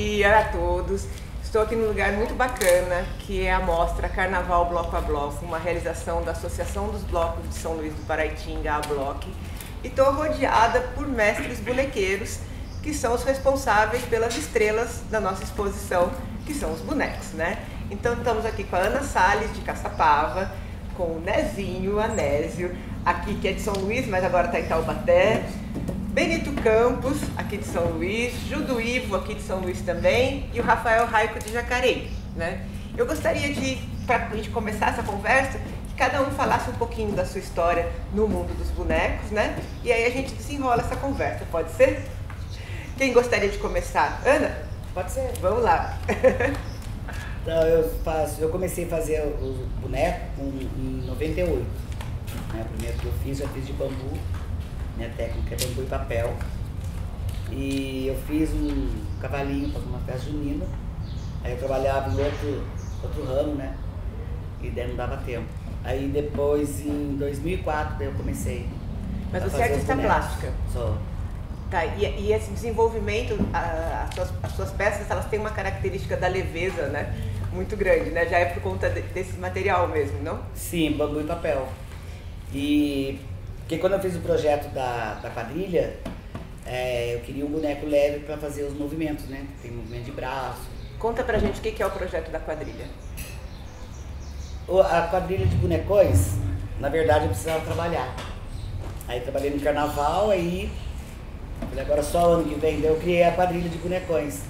dia a todos. Estou aqui num lugar muito bacana, que é a mostra Carnaval Bloco a Bloco, uma realização da Associação dos Blocos de São Luís do Paraitinga, a Bloc. E estou rodeada por mestres bonequeiros, que são os responsáveis pelas estrelas da nossa exposição, que são os bonecos, né? Então estamos aqui com a Ana Salles, de Caçapava, com o Nezinho, Anésio, aqui que é de São Luís, mas agora está em Taubaté, Benito Campos, aqui de São Luís, Judo-Ivo, aqui de São Luís também, e o Rafael Raico, de Jacareí, né? Eu gostaria de, para a gente começar essa conversa, que cada um falasse um pouquinho da sua história no mundo dos bonecos, né? E aí a gente desenrola essa conversa, pode ser? Quem gostaria de começar? Ana? Pode ser. Vamos lá. Então, eu comecei a fazer os bonecos em 98. Né? O primeiro que eu fiz de bambu. Minha técnica é bambu e papel. E eu fiz um cavalinho para uma festa junina. Aí eu trabalhava em outro ramo, né? E daí não dava tempo. Aí depois, em 2004, daí eu comecei. Mas você é artista plástica? Sou. Tá, e esse desenvolvimento, as suas peças, elas têm uma característica da leveza, né? Muito grande, né? Já é por conta desse material mesmo, não? Sim, bambu e papel. E porque quando eu fiz o projeto da quadrilha, eu queria um boneco leve para fazer os movimentos, né? Tem movimento de braço. Conta pra gente o que é o projeto da quadrilha. A quadrilha de bonecões, na verdade, eu precisava trabalhar. Aí trabalhei no carnaval, aí falei, agora só ano que vem, daí eu criei a quadrilha de bonecões,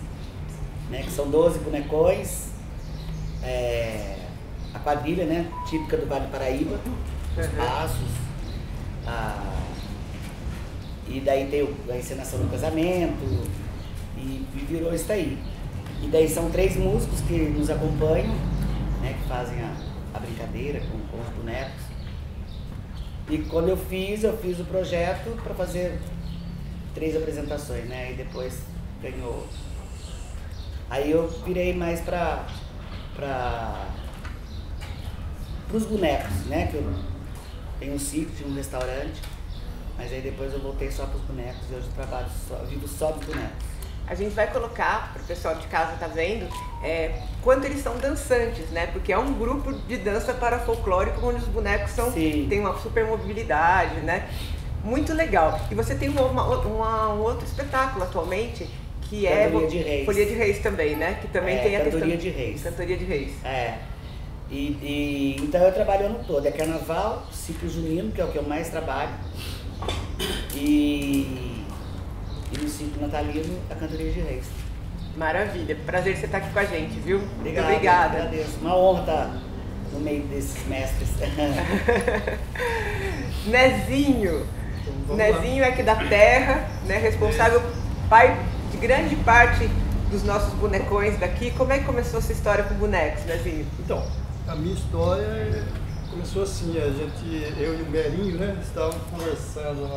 né? Que são 12 bonecões. A quadrilha, né? Típica do Vale do Paraíba, os passos. E daí tem a encenação do casamento e virou isso aí. E daí são 3 músicos que nos acompanham, né, que fazem a brincadeira com os bonecos. E quando eu fiz o projeto para fazer 3 apresentações, né, e depois ganhou. Aí eu virei mais para os bonecos, né, que eu tenho um sítio, tinha um restaurante, mas aí depois eu voltei só para os bonecos e hoje eu vivo só dos bonecos. A gente vai colocar, para o pessoal de casa tá vendo, quanto eles são dançantes, né? Porque é um grupo de dança parafolclórico onde os bonecos têm uma super mobilidade, né? Muito legal. E você tem um outro espetáculo atualmente, que Cantoria de Reis. Folia de Reis também, né? Que também tem a Cantoria questão... de Reis. Cantoria de Reis. Então eu trabalho o ano todo. É carnaval, ciclo junino, que é o que eu mais trabalho. E no ciclo natalino, a Cantoria de Reis. Maravilha. Prazer você estar aqui com a gente, viu? Obrigado, muito obrigada. Agradeço. Uma honra estar no meio desses mestres. Nezinho. Nezinho é aqui da terra, né? Responsável, pai de grande parte dos nossos bonecões daqui. Como é que começou essa história com bonecos, Nezinho? Então, a minha história começou assim, eu e o Berinho, né, estávamos conversando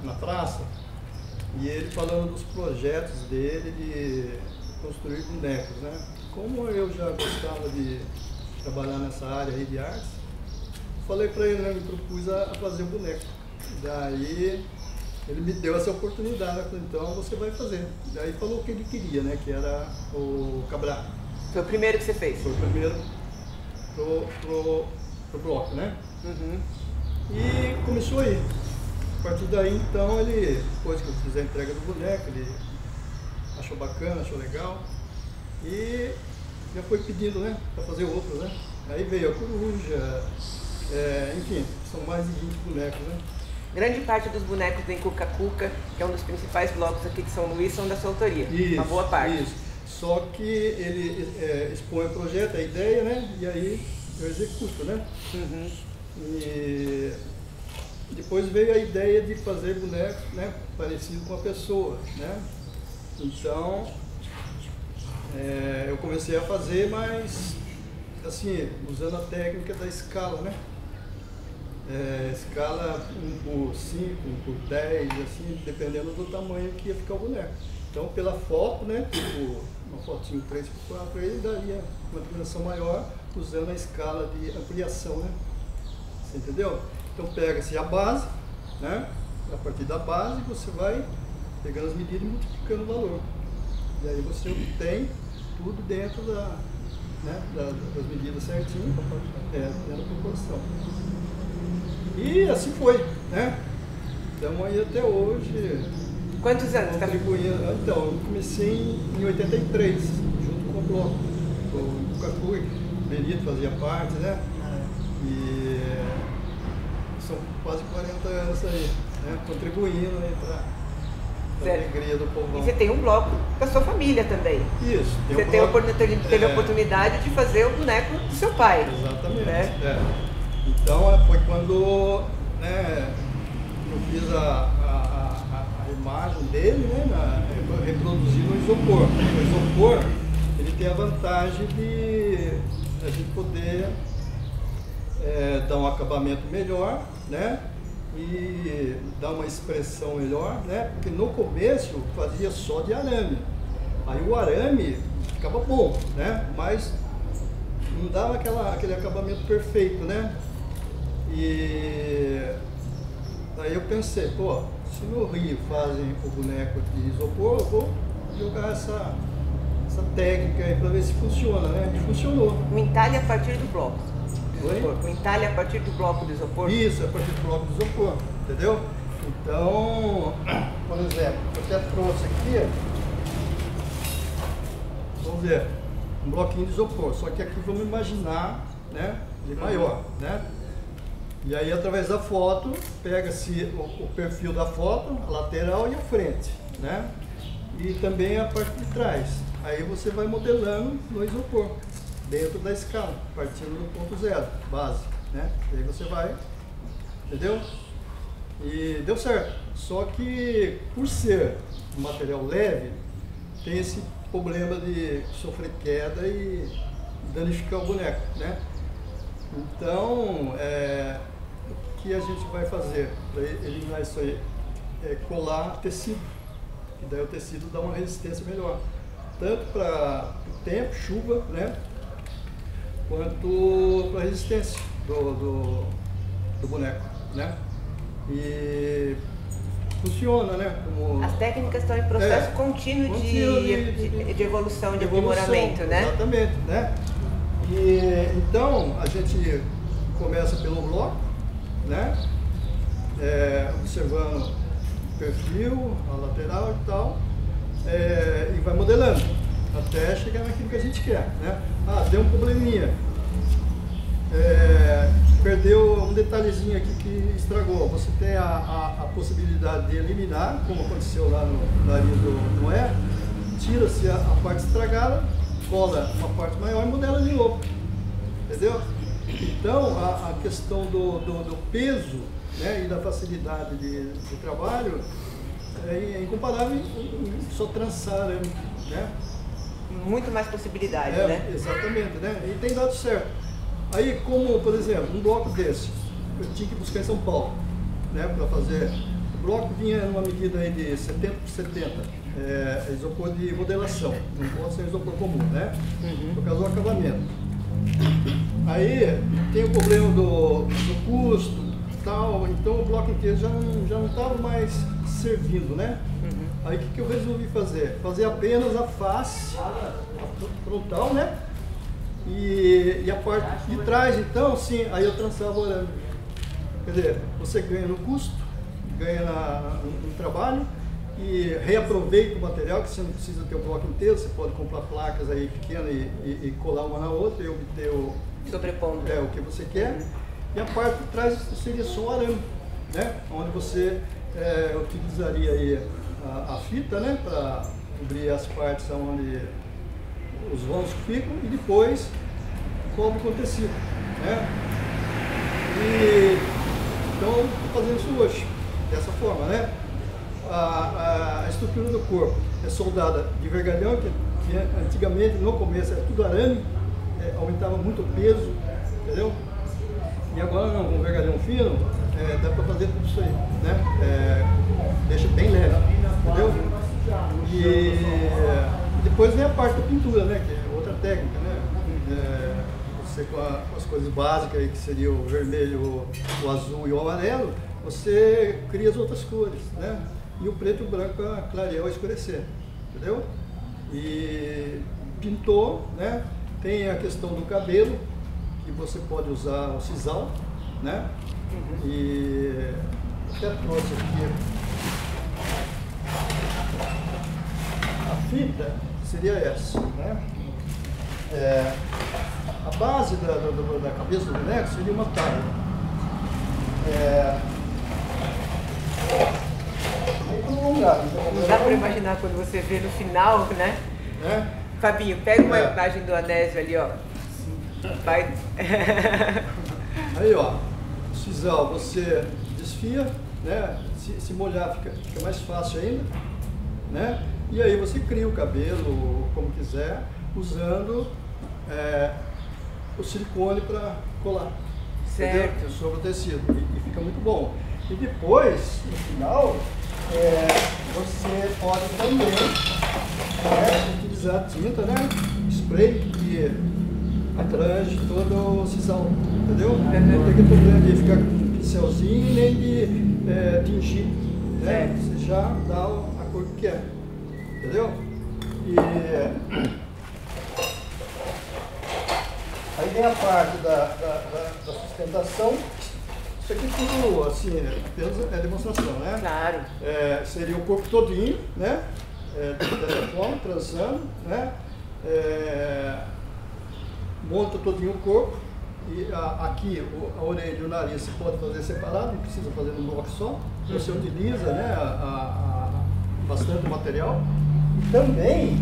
na praça, e ele falando dos projetos dele de construir bonecos, né. Como eu já gostava de trabalhar nessa área aí de artes, falei para ele, né, me propus a fazer um boneco. Daí ele me deu essa oportunidade, né, falei, então você vai fazer. Daí falou o que ele queria, né, que era o Cabral. Foi o primeiro que você fez? Foi o primeiro pro bloco, né? E começou aí. A partir daí, então, depois que eu fiz a entrega do boneco, ele achou bacana, achou legal. E já foi pedindo, né, para fazer outros, né? Aí veio a coruja, enfim, são mais de 20 bonecos, né? Grande parte dos bonecos do Cuca Cuca, que é um dos principais blocos aqui de São Luís, são da sua autoria. Isso, uma boa parte. Isso. Só que ele expõe o projeto, a ideia, né? E aí eu executo, né? E depois veio a ideia de fazer bonecos, né, parecido com a pessoa, né? Então eu comecei a fazer, mas assim, usando a técnica da escala, né? Escala 1 por 5, 1 por 10, assim, dependendo do tamanho que ia ficar o boneco. Então, pela foto, né, tipo uma fotinho 3 por 4, ele daria uma dimensão maior usando a escala de ampliação, né? Você entendeu? Então, pega-se a base, né? A partir da base, você vai pegando as medidas e multiplicando o valor. E aí você obtém tudo dentro das medidas certinho, dentro da proporção. E assim foi, né? Estamos aí até hoje. Quantos anos? Contribuindo. Então, eu comecei em 83, junto com o bloco. O Cacui, o Benito fazia parte, né? E são quase 40 anos aí, né? Contribuindo aí para a alegria do povão. E você tem um bloco da sua família também. Isso. Você teve a oportunidade de fazer o boneco do seu pai. Exatamente. Né? Então foi quando, né, eu fiz a imagem dele, né, reproduzi no isopor. O isopor, ele tem a vantagem de a gente poder dar um acabamento melhor, né, e dar uma expressão melhor, né, porque no começo eu fazia só de arame. Aí o arame ficava bom, né, mas não dava aquele acabamento perfeito, né. E aí eu pensei, pô, se no Rio fazem o boneco de isopor, eu vou jogar essa técnica aí para ver se funciona, né? E funcionou. Um entalhe a partir do bloco. Oi? Um entalhe a partir do bloco do isopor? Isso, a partir do bloco do isopor, entendeu? Então, por exemplo, eu até trouxe aqui, vamos ver, um bloquinho de isopor, só que aqui vamos imaginar, né, de maior, né? E aí, através da foto, pega-se o perfil da foto, a lateral e a frente, né? E também a parte de trás. Aí você vai modelando no isopor, dentro da escala, partindo do ponto zero, base, né? E aí você vai, entendeu? E deu certo. Só que, por ser um material leve, tem esse problema de sofrer queda e danificar o boneco, né? Então, o que a gente vai fazer para eliminar isso aí? É colar tecido, e daí o tecido dá uma resistência melhor, tanto para o tempo, chuva, né, quanto para a resistência do boneco, né? E funciona, né? Como as técnicas estão em processo contínuo de evolução, de aprimoramento, né? Exatamente, né? E então a gente começa pelo bloco, né? Observando o perfil, a lateral e tal, e vai modelando até chegar naquilo que a gente quer, né? Ah, deu um probleminha, perdeu um detalhezinho aqui que estragou. Você tem a possibilidade de eliminar, como aconteceu lá no nariz do Noé, tira-se a parte estragada, cola uma parte maior e modela de novo, entendeu? Então a questão do peso, né, e da facilidade de trabalho é incomparável em só trançar, né? Muito mais possibilidade, né? Exatamente, né? E tem dado certo. Aí, como, por exemplo, um bloco desse, eu tinha que buscar em São Paulo, né, para fazer. O bloco vinha numa medida aí de 70 por 70, isopor de modelação, não pode ser isopor comum, né? Por causa do acabamento. Aí tem o problema do custo e tal, então o bloco inteiro já não estava mais servindo, né? Aí o que eu resolvi fazer? Fazer apenas a face, a frontal, né? E a parte de trás, então, sim, aí eu trançava o arame. Quer dizer, você ganha no custo, ganha no trabalho e reaproveita o material, que você não precisa ter o bloco inteiro, você pode comprar placas aí pequenas e colar uma na outra e obter sobrepondo o que você quer. E a parte de trás seria só o arame, né? Onde você utilizaria aí a fita, né, para cobrir as partes onde os vãos ficam e depois cobre com tecido, né? E então estou fazendo isso hoje, dessa forma, né? A estrutura do corpo é soldada de vergalhão, que antigamente no começo era tudo arame, aumentava muito o peso, entendeu? E agora não, com vergalhão fino, dá para fazer tudo isso aí, né? Deixa bem leve, entendeu? E depois vem a parte da pintura, né? Que é outra técnica, né? Você com as coisas básicas aí, que seria o vermelho, o azul e o amarelo, você cria as outras cores, né? E o preto e o branco para clarear ou escurecer, entendeu? e pintou, né? Tem a questão do cabelo, que você pode usar o sisal, né? E até trouxe aqui a fita, seria essa, né? A base da cabeça do boneco seria uma tábua. Não dá para imaginar quando você vê no final, né? Fabinho, pega uma imagem do Anésio ali, ó. Vai. Aí, ó, o sisal você desfia, né? Se molhar fica mais fácil ainda, né? E aí você cria o cabelo como quiser, usando o silicone para colar, certo, entendeu? Sobre o tecido, e fica muito bom. E depois, no final, você pode também utilizar tinta, né? Spray, que atrange todo o sisal, entendeu? Não tem aquele problema de ficar com um pincelzinho nem de tingir, né? Você já dá a cor que quer, entendeu? E aí vem a parte da sustentação. Isso aqui tudo, assim, apenas é demonstração, né? Claro. Seria o corpo todinho, né? Dessa forma, transando, né? Monta todinho o corpo. E aqui, a orelha e o nariz você pode fazer separado, não precisa fazer num bloco só. Você utiliza, né, bastante material. E também,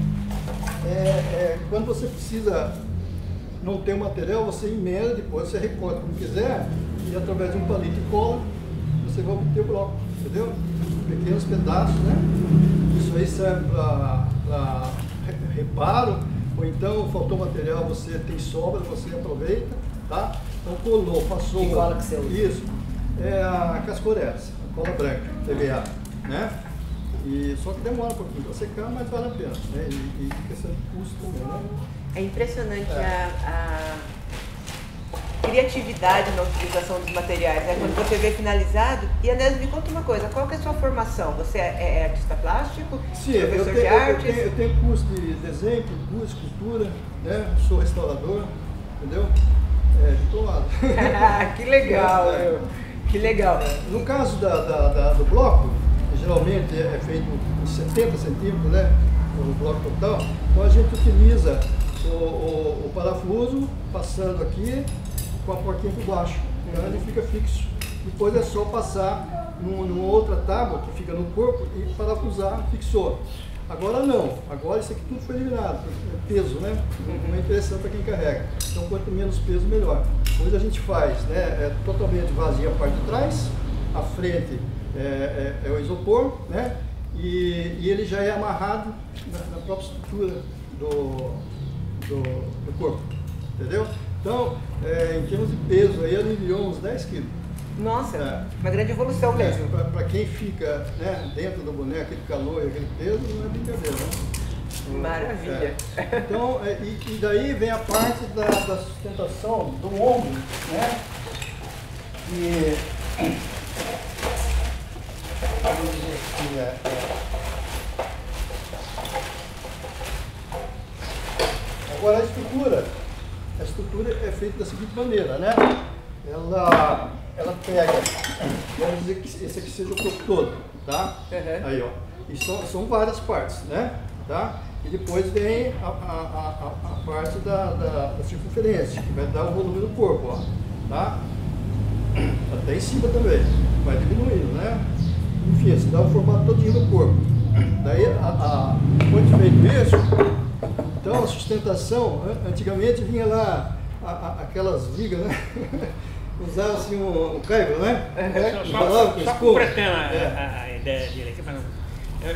quando você precisa não ter o material, você emenda, depois você recorta como quiser, e através de um palito de cola, você vai obter o bloco, entendeu? Pequenos pedaços, né? Isso aí serve para reparo, ou então faltou material, você tem sobra, você aproveita, tá? Então colou, passou... Que cola que você usa? Isso, é a Cascorex, a cola branca, TVA, né? Só que demora um pouquinho para secar, mas vale a pena, né? E questão de custo também, né? É impressionante a criatividade na utilização dos materiais, né? Quando você vê finalizado. E Anésio, me conta uma coisa, qual que é a sua formação? Você é artista plástico? Sim, professor de artes? Eu tenho curso de desenho, pintura, escultura, né? Sou restaurador, entendeu? De todo lado. Que legal, que legal. No caso do bloco, geralmente é feito em 70 centímetros, né? O bloco total. Então a gente utiliza o parafuso passando aqui com a porquinha por baixo. Então ele fica fixo. Depois é só passar numa outra tábua que fica no corpo e parafusar, fixou. Agora não, agora isso aqui tudo foi eliminado, peso, né? Não é interessante para quem carrega. Então quanto menos peso, melhor. Depois a gente faz, né? Totalmente vazia a parte de trás, a frente é o isopor, né? E ele já é amarrado na própria estrutura do corpo, entendeu? Então, em termos de peso, aí aliviou uns 10 quilos. Nossa, uma grande evolução mesmo. Para quem fica, né, dentro do boneco, aquele calor e aquele peso, não é brincadeira, né? Maravilha. Então, e daí vem a parte da sustentação do ombro, né? E vamos dizer que agora a estrutura é feita da seguinte maneira, né? Ela pega, vamos dizer que esse aqui seja o corpo todo, tá? Aí, ó. E são várias partes, né? Tá? E depois vem a parte da circunferência, que vai dar o volume do corpo, ó. Tá? Até em cima também, vai diminuindo, né? Enfim, você dá o formato todinho do corpo. Daí, depois de feito isso, então a sustentação, antigamente vinha lá aquelas vigas, né? Usava assim um caibo, né? Só completando a ideia dele aqui.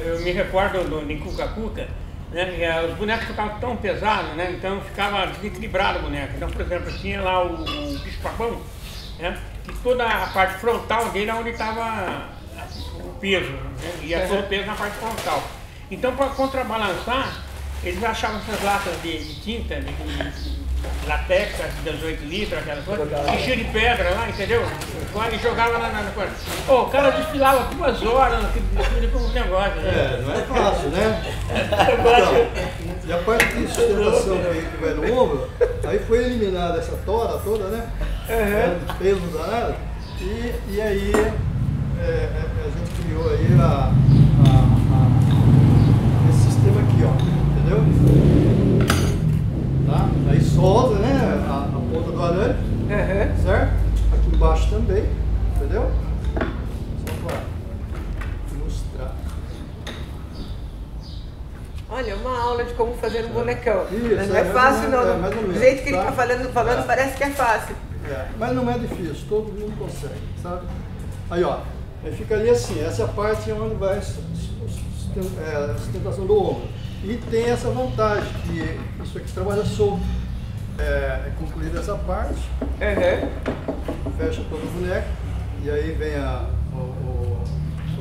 Eu me recordo do Cuca-Cuca, né? Os bonecos ficavam tão pesados, né? Então ficava desequilibrado o boneco. Então, por exemplo, tinha lá o bicho-papão, né? E toda a parte frontal dele é onde estava o peso, né? Ia todo o peso na parte frontal. Então, para contrabalançar, eles achavam essas latas de tinta, de latex, 18 litros, aquela coisa, enchia de pedra lá, entendeu? E jogava na coisa. O cara desfilava 2 horas naquele negócio, né? Não é fácil, né? E a parte de sustentação que vai no ombro, aí foi eliminada essa tora toda, né? Os pesos danados. E aí a gente criou aí esse sistema aqui, ó, entendeu? Tá? Aí solta, né, a ponta do arame, certo? Aqui embaixo também, entendeu? Só para ilustrar. Olha, uma aula de como fazer um bonecão. Isso, não é fácil não. mais ou Do menos, jeito que ele tá? está falando parece que é fácil. Mas não é difícil, todo mundo consegue, sabe? Aí, ó, aí ficaria assim, essa é a parte onde vai a sustentação do ombro. E tem essa vantagem, que isso aqui trabalha solto. É concluída essa parte, fecha todo o boneco, e aí vem o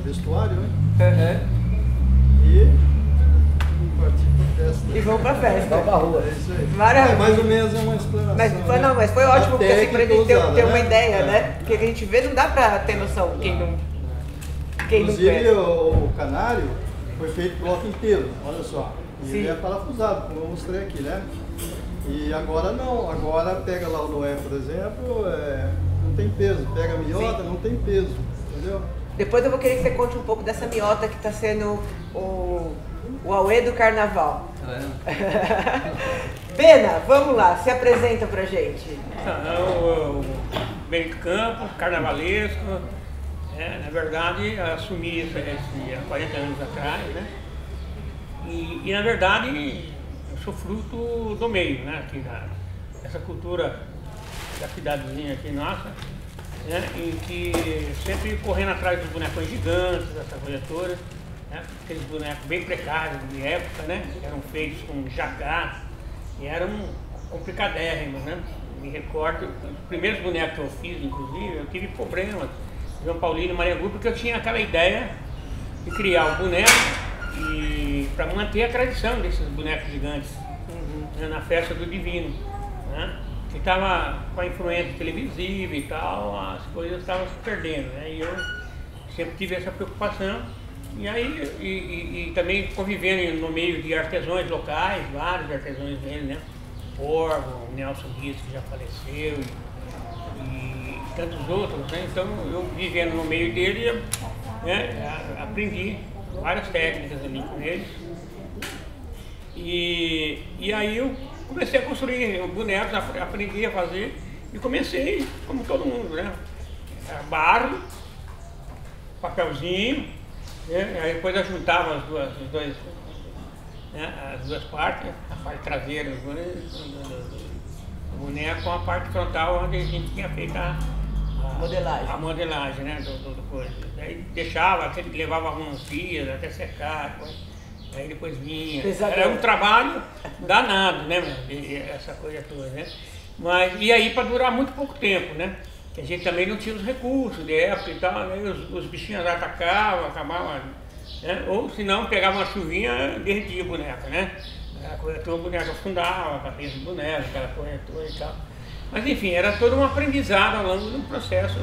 vestuário, né? E partir para festa. E vão pra festa. Vão pra rua. É isso aí. Maravilha. Mais ou menos é uma explanação. Mas foi ótimo, porque assim, pra gente ter uma ideia, né? né? Porque a gente vê, não dá pra ter noção quem não Inclusive, quer. o canário foi feito bloco inteiro, olha só. E Sim. ele é parafusado, como eu mostrei aqui, né? E agora não, agora pega lá o Noé, por exemplo, não tem peso. Pega a miota, não tem peso, entendeu? Depois eu vou querer que você conte um pouco dessa miota que está sendo o auê do carnaval. Bena, vamos lá, se apresenta pra gente. O Benito Campos, carnavalesco. Na verdade, assumi isso há 40 anos atrás, né? E na verdade, eu sou fruto do meio, né? Aqui essa cultura da cidadezinha aqui nossa, né? Em que sempre correndo atrás dos bonecões gigantes, dessa coisa toda, né? Aqueles bonecos bem precários de época, né? Eram feitos com jacá e eram complicadérrimos, né? Me recordo, os primeiros bonecos que eu fiz, inclusive, eu tive problemas. João Paulino e Maria Gu, porque eu tinha aquela ideia de criar um boneco para manter a tradição desses bonecos gigantes, né, na festa do Divino, né, que estava com a influência televisiva e tal, as coisas estavam se perdendo, né, e eu sempre tive essa preocupação, e aí e também convivendo no meio de artesãos locais, vários artesãos dele, né, Porvo, o Nelson Dias, que já faleceu, e tantos outros, né? Então eu vivendo no meio dele, né, aprendi várias técnicas ali com eles. E aí eu comecei a construir bonecos, aprendi a fazer e comecei como todo mundo, né? Barro, papelzinho, né? Aí depois eu juntava as duas partes, a parte traseira do boneco com a parte frontal onde a gente tinha feito a modelagem, né, do coisa. Aí deixava, levava alguns dias até secar, aí depois vinha. Era um trabalho danado, né, essa coisa toda, né? E aí para durar muito pouco tempo, né? Que a gente também não tinha os recursos de época e tal, né? Os bichinhos atacavam, acabavam, né? Ou se não, pegava uma chuvinha, derretia o boneco, né? A coisa toda, o boneco afundava, a cabeça do boneco, aquela coisa toda e tal. Mas enfim, era todo um aprendizado ao longo de um processo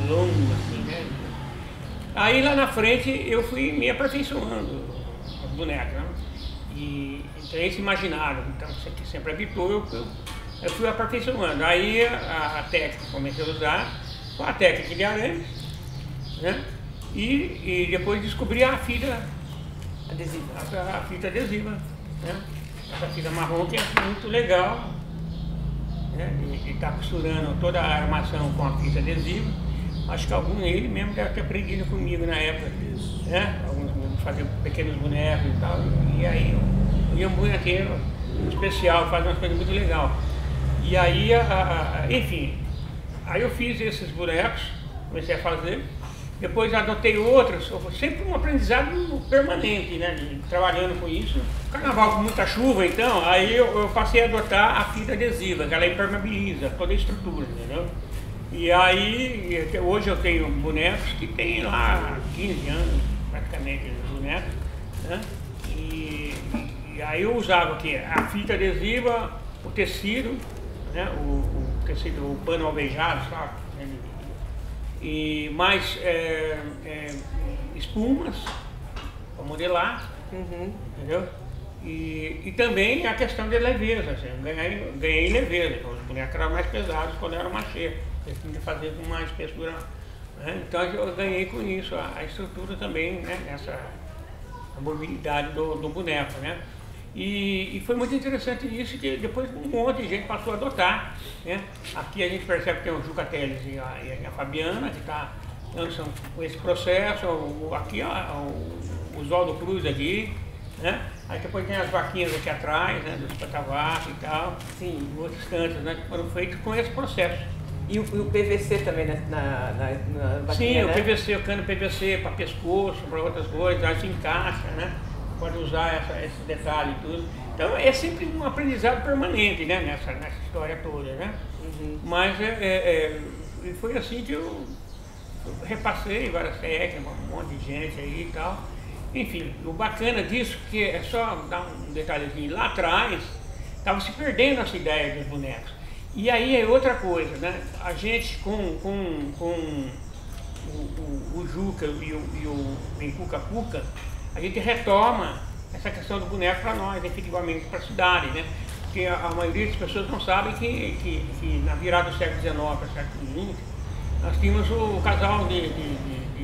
longo, assim, né? Aí lá na frente eu fui me aperfeiçoando os bonecos, né? E então esse imaginário, então você que sempre habitou, eu fui aperfeiçoando. Aí a técnica que comecei a usar foi a técnica de arame, né? E depois descobri a fita adesiva. A fita adesiva, né? Essa fita marrom que é muito legal, né? E está costurando toda a armação com a fita adesiva. Acho que algum ele mesmo deve ter aprendido comigo na época, né? Alguns faziam pequenos bonecos e tal. E aí eu ia um bonequeiro especial, faz umas coisas muito legais. E aí, enfim, aí eu fiz esses bonecos, comecei a fazer. Depois adotei outros, sempre um aprendizado permanente, né, trabalhando com isso. Carnaval com muita chuva, então, aí eu passei a adotar a fita adesiva, que ela impermeabiliza toda a estrutura, entendeu? E aí, hoje eu tenho bonecos que tem lá 15 anos, praticamente, os bonecos, né? E aí eu usava aqui a fita adesiva, o tecido, né, o tecido, o pano alvejado, sabe? E mais espumas para modelar, entendeu? E também a questão de leveza, assim, eu ganhei leveza, então os bonecos eram mais pesados quando eram machê, eles tinham que fazer com mais espessura, né? Então eu ganhei com isso, a estrutura também, né? A mobilidade do boneco, né? E foi muito interessante isso, que depois um monte de gente passou a adotar, né? Aqui a gente percebe que tem o Juca Teles e a Fabiana, que está com esse processo, aqui o Oswaldo Cruz aqui, né? Aí depois tem as vaquinhas aqui atrás, né, dos patavacos e tal, sim, outros cantos, né, que foram feitos com esse processo. E o PVC também na vaquinha, sim, né? O PVC, o cano PVC para pescoço, para outras coisas, aí se encaixa, né? Pode usar esse detalhe e tudo. Então é sempre um aprendizado permanente, né, nessa história toda, né? Uhum. Mas foi assim que eu repassei várias técnicas, um monte de gente aí e tal. Enfim, o bacana disso, que é só dar um detalhezinho, lá atrás estava se perdendo essa ideia dos bonecos. E aí é outra coisa, né? A gente com o Juca e o Encuca-Cuca, a gente retoma essa questão do boneco para nós, efetivamente, para a cidade, né? Porque a maioria das pessoas não sabem que na virada do século XIX para o século XX, nós tínhamos o casal de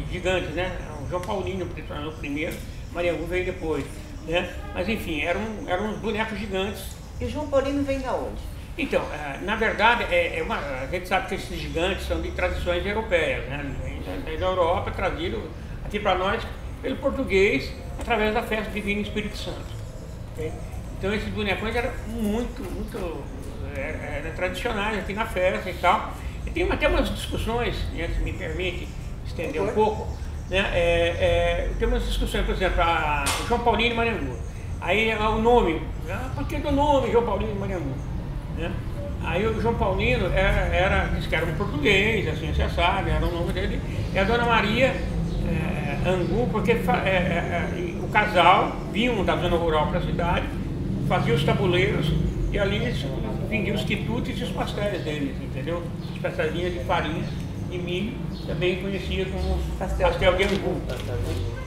gigantes, né? O João Paulino, o primeiro, Maria Angu veio depois, né? Mas enfim, eram uns bonecos gigantes. E o João Paulino vem da onde? Então, na verdade, a gente sabe que esses gigantes são de tradições europeias, né? Da Europa, trazido aqui para nós pelo português, através da festa divina Espírito Santo. Okay? Então esses bonecões eram muito tradicionais aqui na festa e tal. E tem até umas discussões, né, se me permite estender um pouco, né? Tem umas discussões, por exemplo, o João Paulino e Maria Angu. Aí o nome, por que do nome João Paulino e Maria Angu? Né? Aí o João Paulino disse que era um português, assim, você sabe, era o nome dele. E a Dona Maria Angu, porque o casal vinham da zona rural para a cidade, faziam os tabuleiros e ali eles vendiam os quitutes e os pastéis deles, entendeu? As pastéis de farinha e milho, também conhecia como pastel de angu.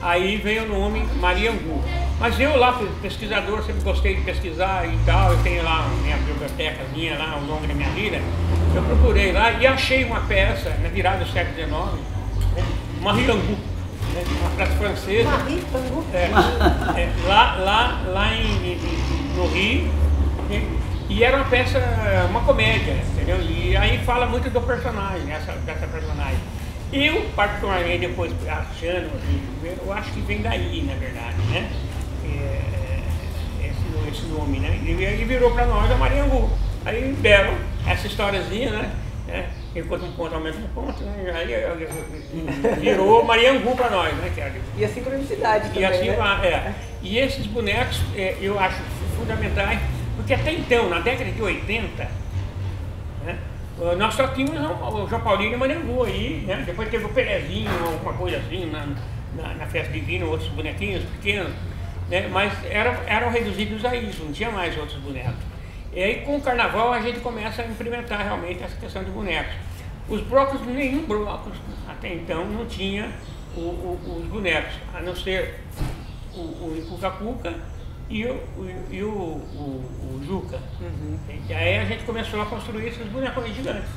Aí veio o nome Maria Angu. Mas eu lá, pesquisador, sempre gostei de pesquisar e tal, eu tenho lá minha biblioteca minha lá ao longo da minha vida, eu procurei lá e achei uma peça na virada do século XIX, Maria Angu, né, uma peça francesa. Maria Angu? Lá no Rio, né, e era uma peça, uma comédia, entendeu? E aí fala muito do personagem, dessa personagem. Eu, particularmente, depois achando, eu acho que vem daí, na verdade, né? Esse nome, né? E virou para nós a Maria Angu. Aí deram essa historiazinha, né? Enquanto um ponto ao mesmo ponto, né? Aí virou Maria Angu para nós, né? E a sincronicidade também, e assim, né? E esses bonecos eu acho fundamentais, porque até então, na década de 80, né? Nós só tínhamos o João Paulino e o Maria Angu aí, né? Depois teve o Perezinho, alguma coisa assim, na festa divina, outros bonequinhos pequenos, né? Mas eram reduzidos a isso, não tinha mais outros bonecos. E aí com o carnaval a gente começa a implementar realmente essa questão de bonecos. Os blocos, nenhum bloco até então não tinha os bonecos, a não ser o Encuca-Cuca e o Juca. Uhum. E aí a gente começou a construir esses bonecos gigantes,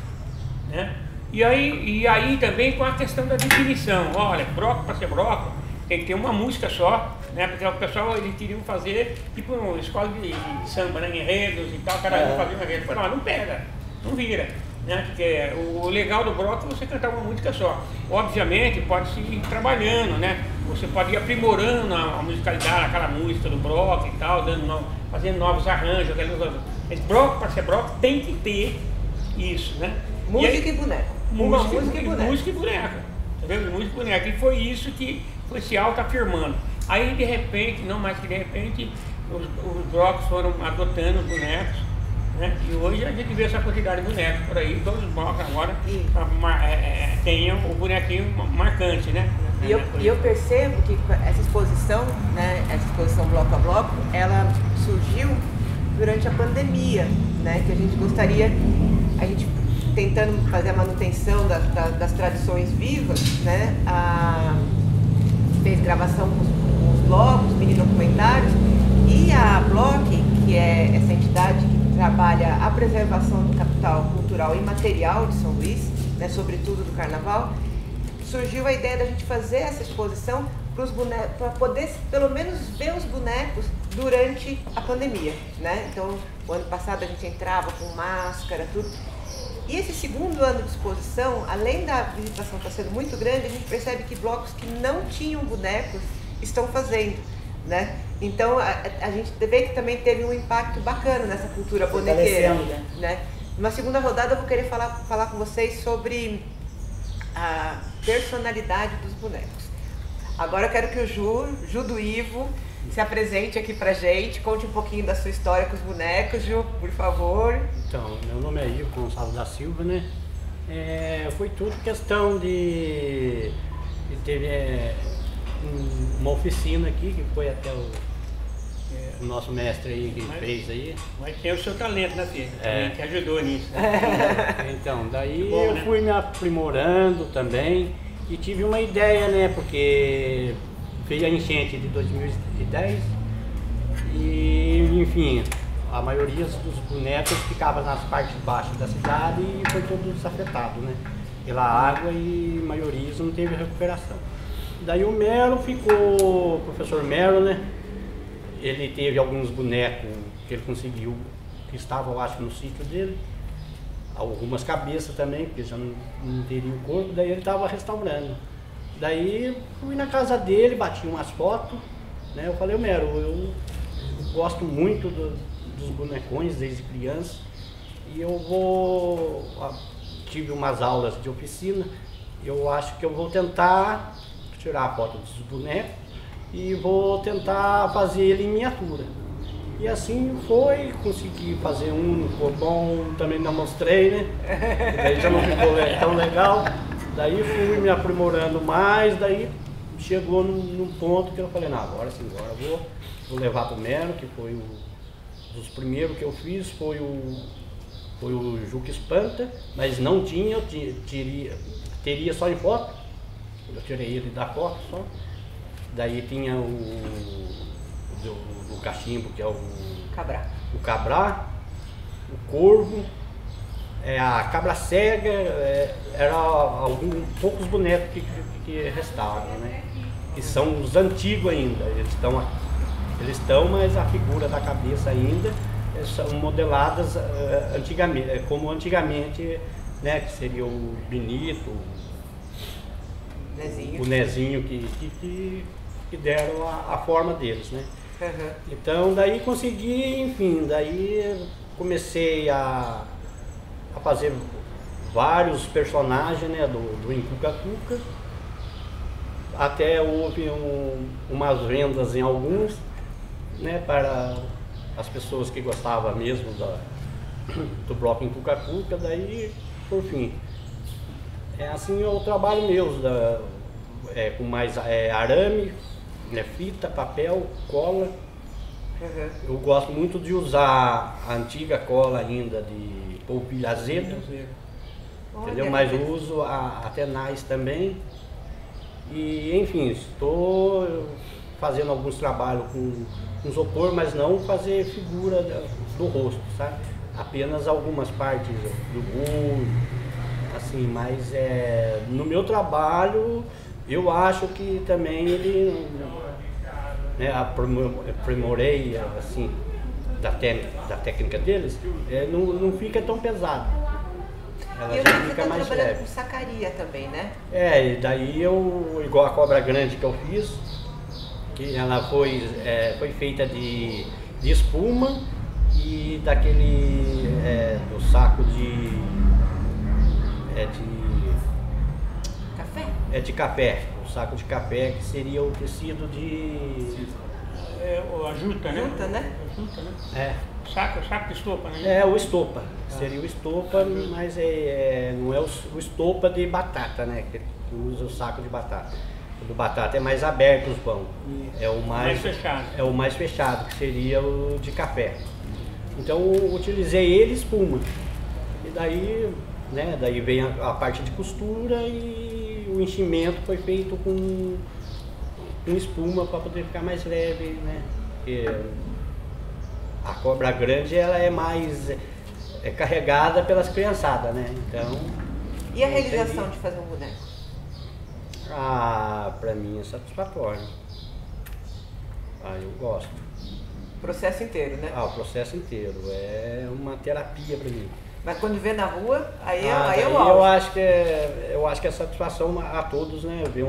né? E aí também com a questão da definição. Olha, bloco para ser bloco tem que ter uma música só, né? Porque o pessoal, eles queriam fazer tipo uma escola de samba, né? Enredos e tal, cada um fazia um enredo. Falei, não pega, não vira, né? Porque o legal do bloco é você cantar uma música só. Obviamente pode se ir trabalhando, né? Você pode ir aprimorando a musicalidade, aquela música do bloco e tal, fazendo novos arranjos. Esse bloco, para ser bloco, tem que ter isso, né? Música e boneco. Música e boneco. Entendeu? Música e boneco. E foi isso que foi se auto-afirmando. Aí, de repente, não mais que de repente, os blocos foram adotando os bonecos, né? E hoje a gente vê essa quantidade de bonecos por aí, todos os blocos agora tenham o bonequinho marcante, né? E eu percebo que essa exposição, né, essa exposição bloco a bloco, ela surgiu durante a pandemia, né? Que a gente gostaria, a gente tentando fazer a manutenção das tradições vivas, né? Fez gravação com os blocos, mini documentários, e E a Block, que é essa entidade que trabalha a preservação do capital cultural e material de São Luís, né, sobretudo do Carnaval, surgiu a ideia da gente fazer essa exposição para poder pelo menos ver os bonecos durante a pandemia, né? Então, o ano passado a gente entrava com máscara, tudo. E esse segundo ano de exposição, além da visitação estar sendo muito grande, a gente percebe que blocos que não tinham bonecos estão fazendo, né? Então, a gente vê que também teve um impacto bacana nessa cultura bonequeira, né? Numa segunda rodada eu vou querer falar com vocês sobre a personalidade dos bonecos. Agora eu quero que o Ju do Ivo, se apresente aqui pra gente, conte um pouquinho da sua história com os bonecos, Ju, por favor. Então, meu nome é Ivo Gonçalves da Silva, né? Foi tudo questão de teve uma oficina aqui, que foi até o nosso mestre aí que fez aí. Mas tem o seu talento, né, filho? Que ajudou nisso. Então, daí eu fui me aprimorando também e tive uma ideia, né? Porque veio a enchente de 2010 e, enfim, a maioria dos bonecos ficava nas partes baixas da cidade e foi todo desafetado, né? Pela água e a maioria não teve recuperação. Daí o Melo ficou, o professor Melo, né? Ele teve alguns bonecos que ele conseguiu, que estavam, eu acho, no sítio dele. Algumas cabeças também, porque já não teria o corpo, daí ele estava restaurando. Daí fui na casa dele, bati umas fotos, né? Eu falei, Melo, eu gosto muito dos bonecões desde criança e tive umas aulas de oficina, eu acho que eu vou tentar tirar a foto dos bonecos e vou tentar fazer ele em miniatura. E assim foi, consegui fazer um, não ficou bom, também não mostrei, né? E daí já não ficou tão legal. Daí fui me aprimorando mais, daí chegou num ponto que eu falei, não, agora sim, agora vou levar para o Melo, que foi dos primeiros que eu fiz, foi o Juca Espanta, mas não tinha, eu teria só em foto, eu tirei ele da foto só. Daí tinha o cachimbo, que é o Cabrá, o Corvo, a Cabra Cega, eram poucos bonecos que restavam, né? Que são os antigos ainda, eles estão, mas a figura da cabeça ainda são modeladas antigamente, como antigamente, né? Que seria o Benito, o Nezinho que deram a forma deles, né? Uhum. Então daí consegui, enfim, daí comecei a fazer vários personagens, né, do Encuca-Cuca. Até houve umas vendas em alguns, né, para as pessoas que gostavam mesmo do bloco Encuca-Cuca. Daí, por fim, assim o trabalho meu, com mais arame, né, fita, papel, cola. Uhum. Eu gosto muito de usar a antiga cola ainda de polvilho azedo, entendeu? Mas eu uso a tenaz também. E enfim, estou fazendo alguns trabalhos com isopor, mas não fazer figura do rosto, sabe? Apenas algumas partes do olho, assim, mas no meu trabalho eu acho que também ele, né, aprimorei assim, da técnica deles, não fica tão pesado. Ela e já você fica está mais trabalhando leve. com sacaria também, né? E daí igual a cobra grande que eu fiz, que ela foi feita de espuma e daquele do saco de café? De café, o saco de café, que seria o tecido de... A juta, né? Juta, né? Juta, né? Saco de estopa, né? O estopa, seria o estopa, mas não é o estopa de batata, né? Que usa o saco de batata. O do batata é mais aberto os pão. É o mais fechado. É o mais fechado, que seria o de café. Então eu utilizei ele espuma. E daí, né, daí vem a parte de costura e o enchimento foi feito com espuma para poder ficar mais leve, né? Porque a cobra grande ela é mais carregada pelas criançadas, né? Então... E a realização de fazer um boneco? Ah, pra mim é satisfatório. Ah, eu gosto. O processo inteiro, né? Ah, o processo inteiro. É uma terapia pra mim. Mas quando vê na rua, aí eu acho que é satisfação a todos, né? Ver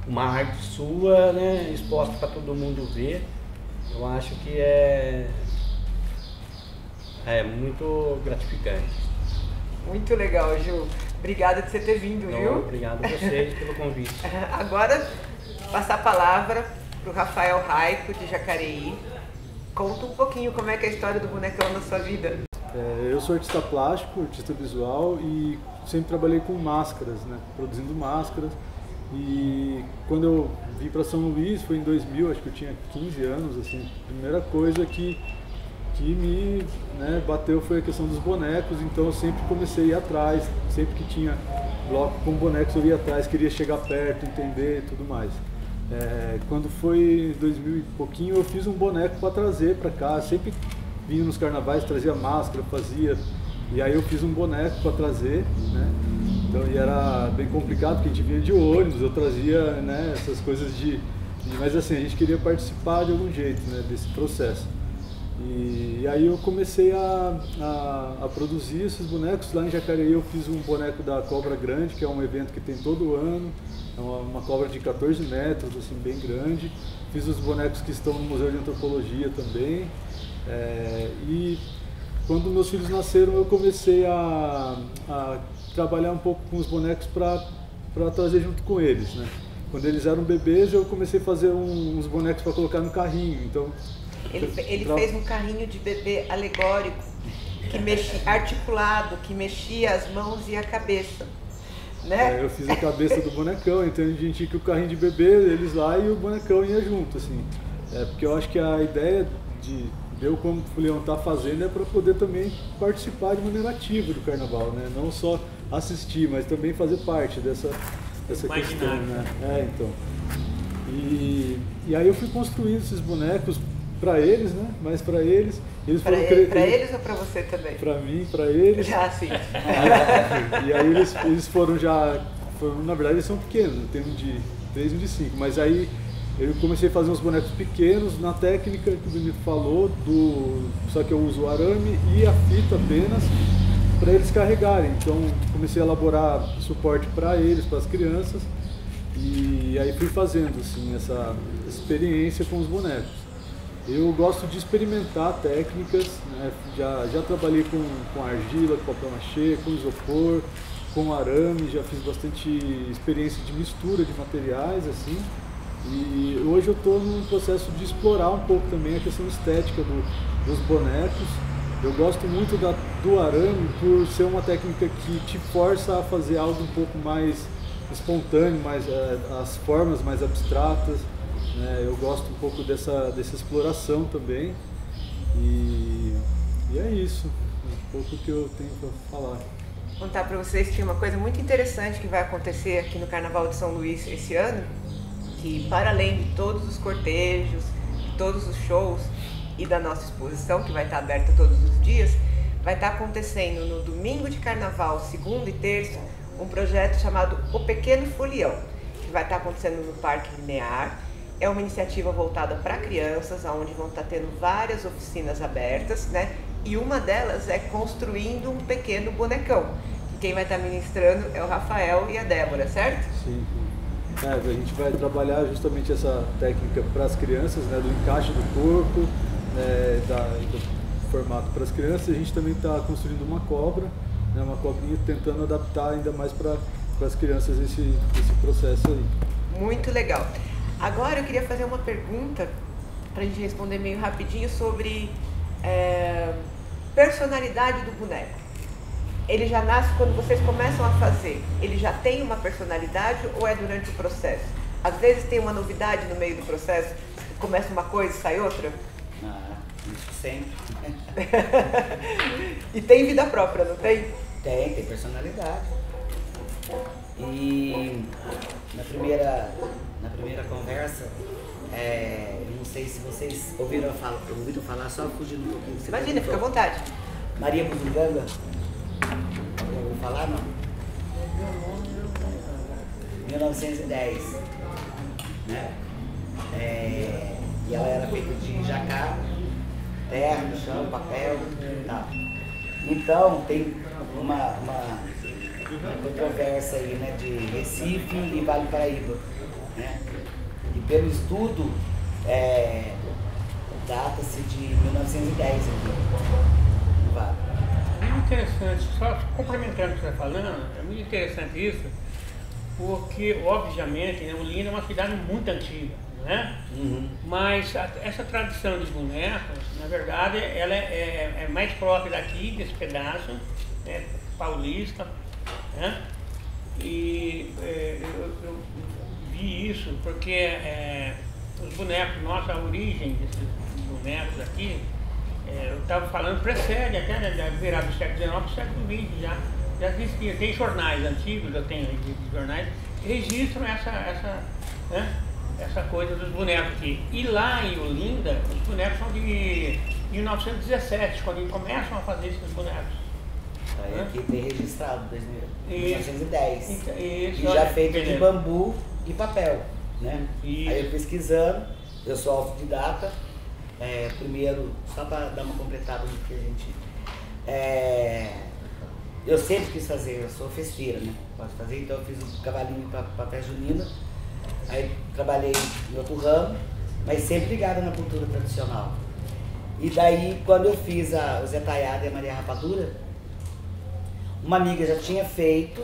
uma arte sua, né, exposta para todo mundo ver. Eu acho que é muito gratificante. Muito legal, Ju. Obrigada por você ter vindo, viu? Obrigado a vocês pelo convite. Agora, passar a palavra para o Rafael Raico, de Jacareí. Conta um pouquinho como é que é a história do bonecão na sua vida. Eu sou artista plástico, artista visual e sempre trabalhei com máscaras, né? Produzindo máscaras. E quando eu vim para São Luís, foi em 2000, acho que eu tinha 15 anos, assim. A primeira coisa que me bateu foi a questão dos bonecos, então eu sempre comecei a ir atrás, sempre que tinha bloco com bonecos eu ia atrás, queria chegar perto, entender e tudo mais. Quando foi em 2000 e pouquinho eu fiz um boneco para trazer para cá, sempre vinha nos carnavais, trazia máscara, fazia, e aí eu fiz um boneco para trazer, né? Então, e era bem complicado porque a gente vinha de ônibus, eu trazia, né, essas coisas mas assim, a gente queria participar de algum jeito, né, desse processo. E aí eu comecei a produzir esses bonecos. Lá em Jacareí eu fiz um boneco da Cobra Grande, que é um evento que tem todo ano. É uma cobra de 14 metros, assim, bem grande. Fiz os bonecos que estão no Museu de Antropologia também. E quando meus filhos nasceram eu comecei a trabalhar um pouco com os bonecos para trazer junto com eles, né? Quando eles eram bebês eu comecei a fazer uns bonecos para colocar no carrinho. Então, ele fez um carrinho de bebê alegórico, que mexia, articulado, que mexia as mãos e a cabeça, né? Eu fiz a cabeça do bonecão, então a gente tinha que o carrinho de bebê, eles lá e o bonecão ia junto, assim. Porque eu acho que a ideia de eu, como o Leão está fazendo, é para poder também participar de maneira ativa do carnaval, né? Não só assistir, mas também fazer parte dessa questão, né? Então. E aí eu fui construindo esses bonecos para eles, né? Mas para eles foram para eles ou para você também? Para mim, para eles. Ah, sim. E aí eles foram, na verdade eles são pequenos, tem um de 3 e um de 5, mas aí eu comecei a fazer uns bonecos pequenos na técnica que o Benito falou, só que eu uso o arame e a fita apenas para eles carregarem. Então comecei a elaborar suporte para eles, para as crianças, e aí fui fazendo assim, essa experiência com os bonecos. Eu gosto de experimentar técnicas, né? Já trabalhei com argila, com papel machê, com isopor, com arame, já fiz bastante experiência de mistura de materiais, assim. E hoje eu estou num processo de explorar um pouco também a questão estética dos bonecos. Eu gosto muito do arame por ser uma técnica que te força a fazer algo um pouco mais espontâneo, as formas mais abstratas. Eu gosto um pouco dessa exploração também, e é isso, um pouco que eu tenho para falar. Vou contar para vocês que uma coisa muito interessante que vai acontecer aqui no Carnaval de São Luís esse ano, que para além de todos os cortejos, de todos os shows e da nossa exposição, que vai estar aberta todos os dias, vai estar acontecendo no domingo de Carnaval, segunda e terça, um projeto chamado O Pequeno Folião, que vai estar acontecendo no Parque Linear. É uma iniciativa voltada para crianças, onde vão estar tendo várias oficinas abertas, né? E uma delas é construindo um pequeno bonecão. E quem vai estar ministrando é o Rafael e a Débora, certo? Sim. A gente vai trabalhar justamente essa técnica para as crianças, né? Do encaixe do corpo, do formato para as crianças. A gente também está construindo uma cobra, né? Uma cobrinha, tentando adaptar ainda mais para as crianças esse processo aí. Muito legal. Agora eu queria fazer uma pergunta para a gente responder meio rapidinho sobre personalidade do boneco. Ele já nasce quando vocês começam a fazer? Ele já tem uma personalidade ou é durante o processo? Às vezes tem uma novidade no meio do processo, começa uma coisa e sai outra? Isso sempre. E tem vida própria, não tem? Tem personalidade. E na primeira conversa, não sei se vocês ouviram falar, só fugindo um pouquinho. Imagina, fica à vontade. Maria Buzunganga? Ouviu falar, não? 1910, né? E ela era feita de jacá, terra, chão, papel e tal. Então, tem uma controvérsia aí, né, de Recife e Vale do Paraíba, né? E pelo estudo, data-se de 1910 aqui, no Vale. É muito interessante, só complementando o que você está falando, é muito interessante isso, porque, obviamente, né, Olinda é uma cidade muito antiga, né? Uhum. Mas essa tradição dos bonecos, na verdade, ela é mais própria daqui, desse pedaço, né, paulista, né? E eu vi isso porque os bonecos, nossa origem desses bonecos aqui, eu estava falando, precede até, né, da virada do século XIX para o século XX já existia. Tem jornais antigos, eu tenho jornais que registram essa coisa dos bonecos aqui. E lá em Olinda, os bonecos são de 1917, quando eles começam a fazer esses bonecos. Aí aqui tem registrado, 1910. Isso, e já feito de bambu e papel, né? Isso. Aí eu pesquisando, eu sou autodidata, primeiro, só para dar uma completada no que a gente... eu sempre quis fazer, eu sou festeira, né? Posso fazer, então eu fiz um cavalinho para festa junina, aí trabalhei em outro ramo, mas sempre ligado na cultura tradicional. E daí, quando eu fiz o Zé Taiada e a Maria Rapadura, uma amiga já tinha feito,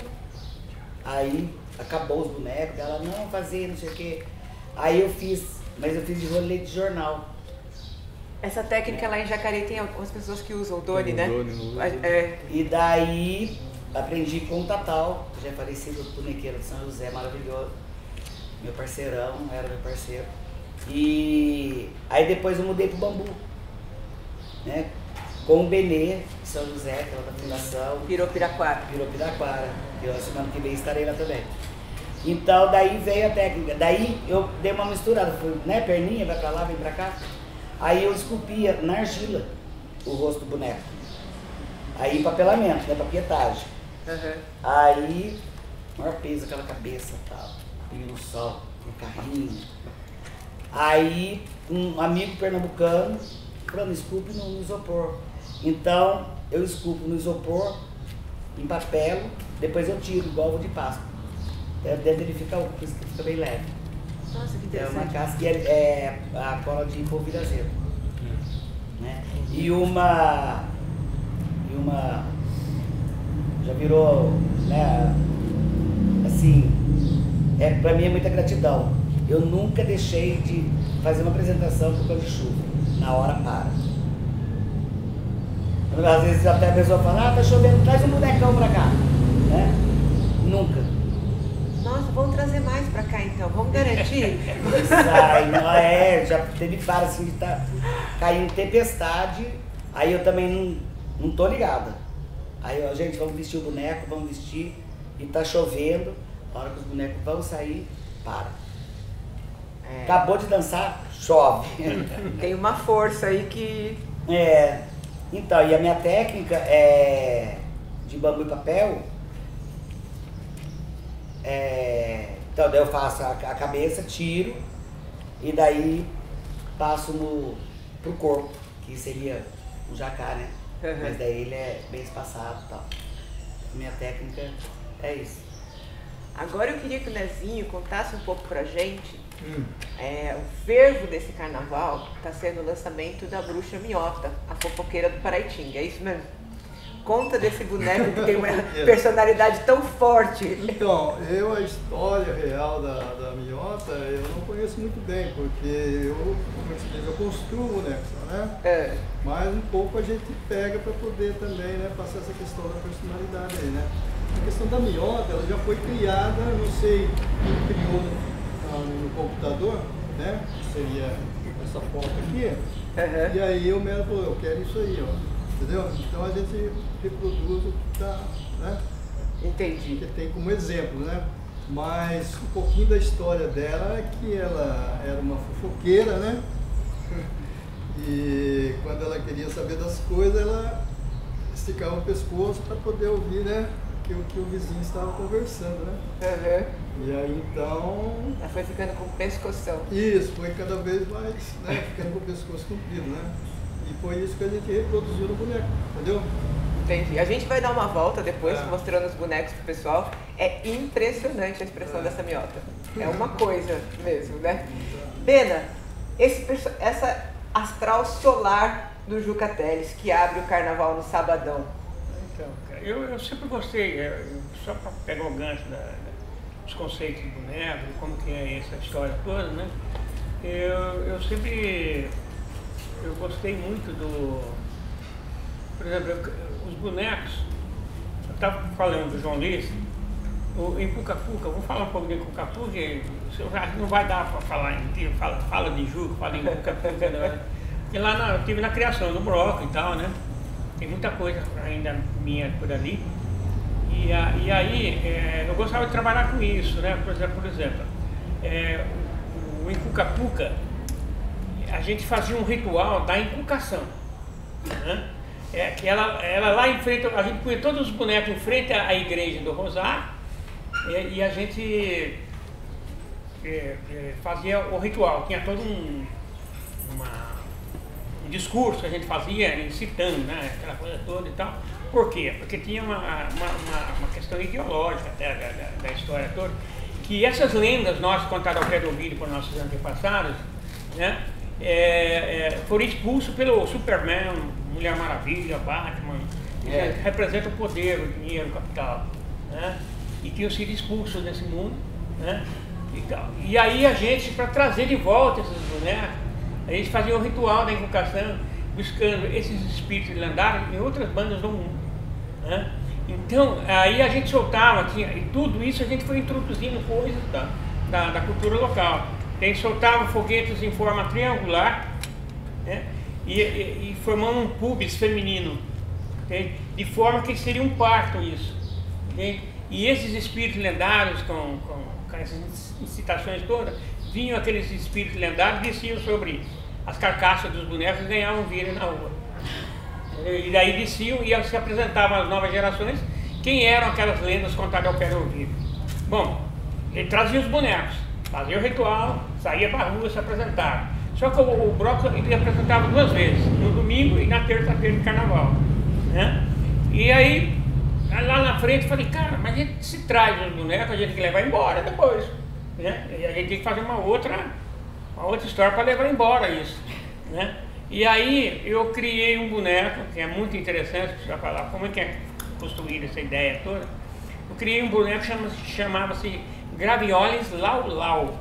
aí acabou os bonecos, ela não fazia, não sei o quê. Aí eu fiz, mas eu fiz de rolete de jornal. Essa técnica lá em Jacareí tem algumas pessoas que usam o Doni, né? E daí aprendi com o Tatal, que já é falecido, bonequeiro de São José, maravilhoso. Meu parceirão, era meu parceiro. E aí depois eu mudei pro bambu, né? Com o Benê de São José, que é da Fundação Piropiraquara. Que a semana que vem estarei lá também. Então daí veio a técnica. Daí eu dei uma misturada, fui, né? Perninha, vai pra lá, vem pra cá. Aí eu esculpia na argila o rosto do boneco. Aí papelamento, né? Papietagem. Uhum. Aí, maior peso, aquela cabeça e tal. E no sol, no carrinho. Aí, um amigo pernambucano falando, esculpe no isopor. Então, eu esculpo no isopor, em papel, depois eu tiro, igual ovo de Páscoa. Dentro ele fica bem leve. Nossa, que interessante. É uma casca que é a cola de polvilho azedo. Né? E uma já virou, né, assim, pra mim é muita gratidão. Eu nunca deixei de fazer uma apresentação por causa de chuva. Na hora para. Às vezes até a pessoa fala, tá chovendo, traz um bonecão pra cá. Né? Nunca. Nossa, vamos trazer mais pra cá então, vamos garantir? Sai, já teve várias assim de caindo tempestade, aí eu também não tô ligada. Aí, ó, gente, vamos vestir o boneco, vamos vestir, e tá chovendo, a hora que os bonecos vão sair, para. Acabou de dançar, chove. Tem uma força aí que... Então, e a minha técnica é de bambu e papel. Então, daí eu faço a cabeça, tiro, e daí passo pro corpo, que seria um jacá, né? Uhum. Mas daí ele é bem espaçado e tal. Minha técnica é isso. Agora eu queria que o Nezinho contasse um pouco pra gente. O fervo desse carnaval está sendo o lançamento da Bruxa Miota, a fofoqueira do Paraitinga, é isso mesmo? Conta desse boneco que tem uma personalidade tão forte. Então, a história real da Miota, eu não conheço muito bem, porque eu construo, né? Mas um pouco a gente pega para poder também, né, passar essa questão da personalidade aí, né? A questão da Miota, ela já foi criada, não sei quem criou no computador, né? Que seria essa foto aqui. E aí o médico falou, eu quero isso aí, ó. Entendeu? Então a gente reproduz o que está, né? Entendi. Que tem como exemplo, né? Mas um pouquinho da história dela é que ela era uma fofoqueira, né? E quando ela queria saber das coisas, ela esticava o pescoço para poder ouvir, né? O que o vizinho estava conversando, né? Uhum. E aí então... Ela foi ficando com o pescoção. Isso, foi cada vez mais, né? Ficando com o pescoço comprido, né? E foi isso que a gente reproduziu no boneco, entendeu? Entendi. A gente vai dar uma volta depois, mostrando os bonecos pro pessoal. É impressionante a expressão dessa miota. É uma coisa mesmo, né? Bena, essa astral solar do Juca Teles, que abre o carnaval no sabadão. Então, cara, eu sempre gostei, só para pegar o gancho dos conceitos do boneco, de como que é essa história toda, né? Eu gostei muito por exemplo, os bonecos. Eu estava falando do João Luiz, em Cuca-Cuca, vamos falar um pouco de Cuca-Cuca, não vai dar para falar inteiro, fala de Juca, fala em Cuca-Cuca, né? Porque lá eu estive na criação do bloco e tal, né? Tem muita coisa ainda minha por ali. E aí, eu gostava de trabalhar com isso, né? Por exemplo, o Cuca-Cuca, a gente fazia um ritual da inculcação, né? Que ela lá em frente, a gente punha todos os bonecos em frente à igreja do Rosário e a gente fazia o ritual. Tinha todo um discurso que a gente fazia incitando, né, aquela coisa toda e tal. Por quê? Porque tinha uma questão ideológica até da história toda, que essas lendas nossas contadas ao pé do ouvido por nossos antepassados, né, foram expulsos pelo Superman, Mulher Maravilha, Batman, que representa o poder, o dinheiro, o capital, né, e tinham sido expulsos desse mundo, né, e tal. E aí a gente, para trazer de volta esses bonecos, a gente fazia o ritual da invocação, buscando esses espíritos lendários em outras bandas do mundo, né? Então, aí a gente soltava, e tudo isso a gente foi introduzindo coisas da cultura local. A gente soltava foguetes em forma triangular, né? E formando um pubis feminino, okay? De forma que seria um parto isso, okay? E esses espíritos lendários, com essas incitações todas, vinham aqueles espíritos lendários, desciam sobre as carcaças dos bonecos e ganhavam vida na rua. E daí desciam e se apresentavam às novas gerações quem eram aquelas lendas contadas ao pé do ouvido. Bom, ele trazia os bonecos, fazia o ritual, saía para a rua, se apresentava. Só que o bloco ele apresentava 2 vezes, no domingo e na terça-feira de carnaval, né? E aí, lá na frente, eu falei, cara, mas a gente se traz os bonecos, a gente tem que levar embora depois, né? E a gente tem que fazer uma outra história para levar embora isso, né? E aí eu criei um boneco que é muito interessante para falar como é que é construída essa ideia toda. Eu criei um boneco que chamava-se Gravioles Lau Lau,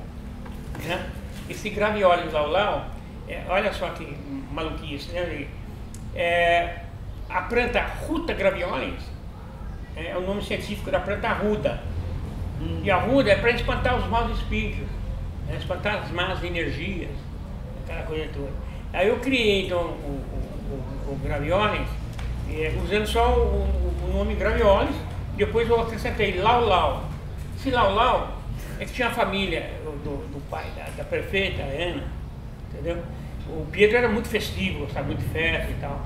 né? Esse Gravioles Lau Lau, olha só que maluquice, né? A planta Ruta Gravioles é o nome científico da planta arruda. E a arruda é para espantar os maus espíritos, né? Espantar as más energias, aquela coisa toda. Aí eu criei então o Gravioles, usando só o nome Gravioles, depois eu acrescentei Lau Lau. Esse Lau Lau é que tinha a família do pai, da prefeita, Ana, entendeu? O Pedro era muito festivo, gostava muito de festa e tal.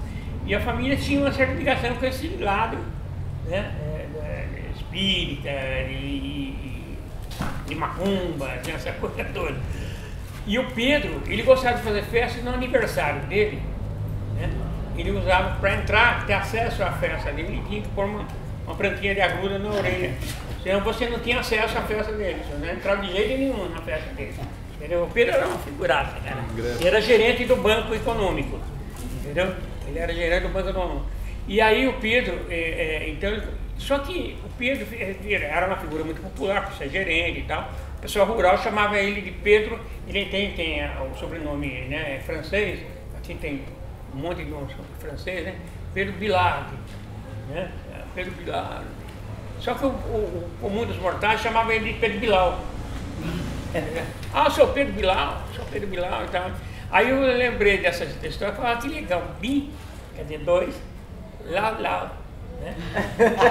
E a família tinha uma certa ligação com esse lado, né? Espírita, de macumba, tinha essa coisa toda. E o Pedro, ele gostava de fazer festa no aniversário dele, né? Ele usava, para entrar, ter acesso à festa dele, ele tinha que pôr uma plantinha de agulha na orelha. Senão você não tinha acesso à festa dele, você não entrava de jeito nenhum na festa dele. Entendeu? O Pedro era uma figurata, cara. Ele era gerente do Banco Econômico, entendeu? Ele era gerente do Banco Econômico. E aí o Pedro, então, só que o Pedro era uma figura muito popular por ser gerente e tal. O pessoal rural chamava ele de Pedro, ele tem o sobrenome, né, francês, aqui tem um monte de nomes francês, né? Pedro Billard, né? Pedro Billard. Só que o comum dos mortais chamava ele de Pedro Bilal. Ah, seu Pedro Bilal e tal. Aí eu lembrei dessa história e falei, que legal, Bi, quer dizer 2, Lau Lau, né?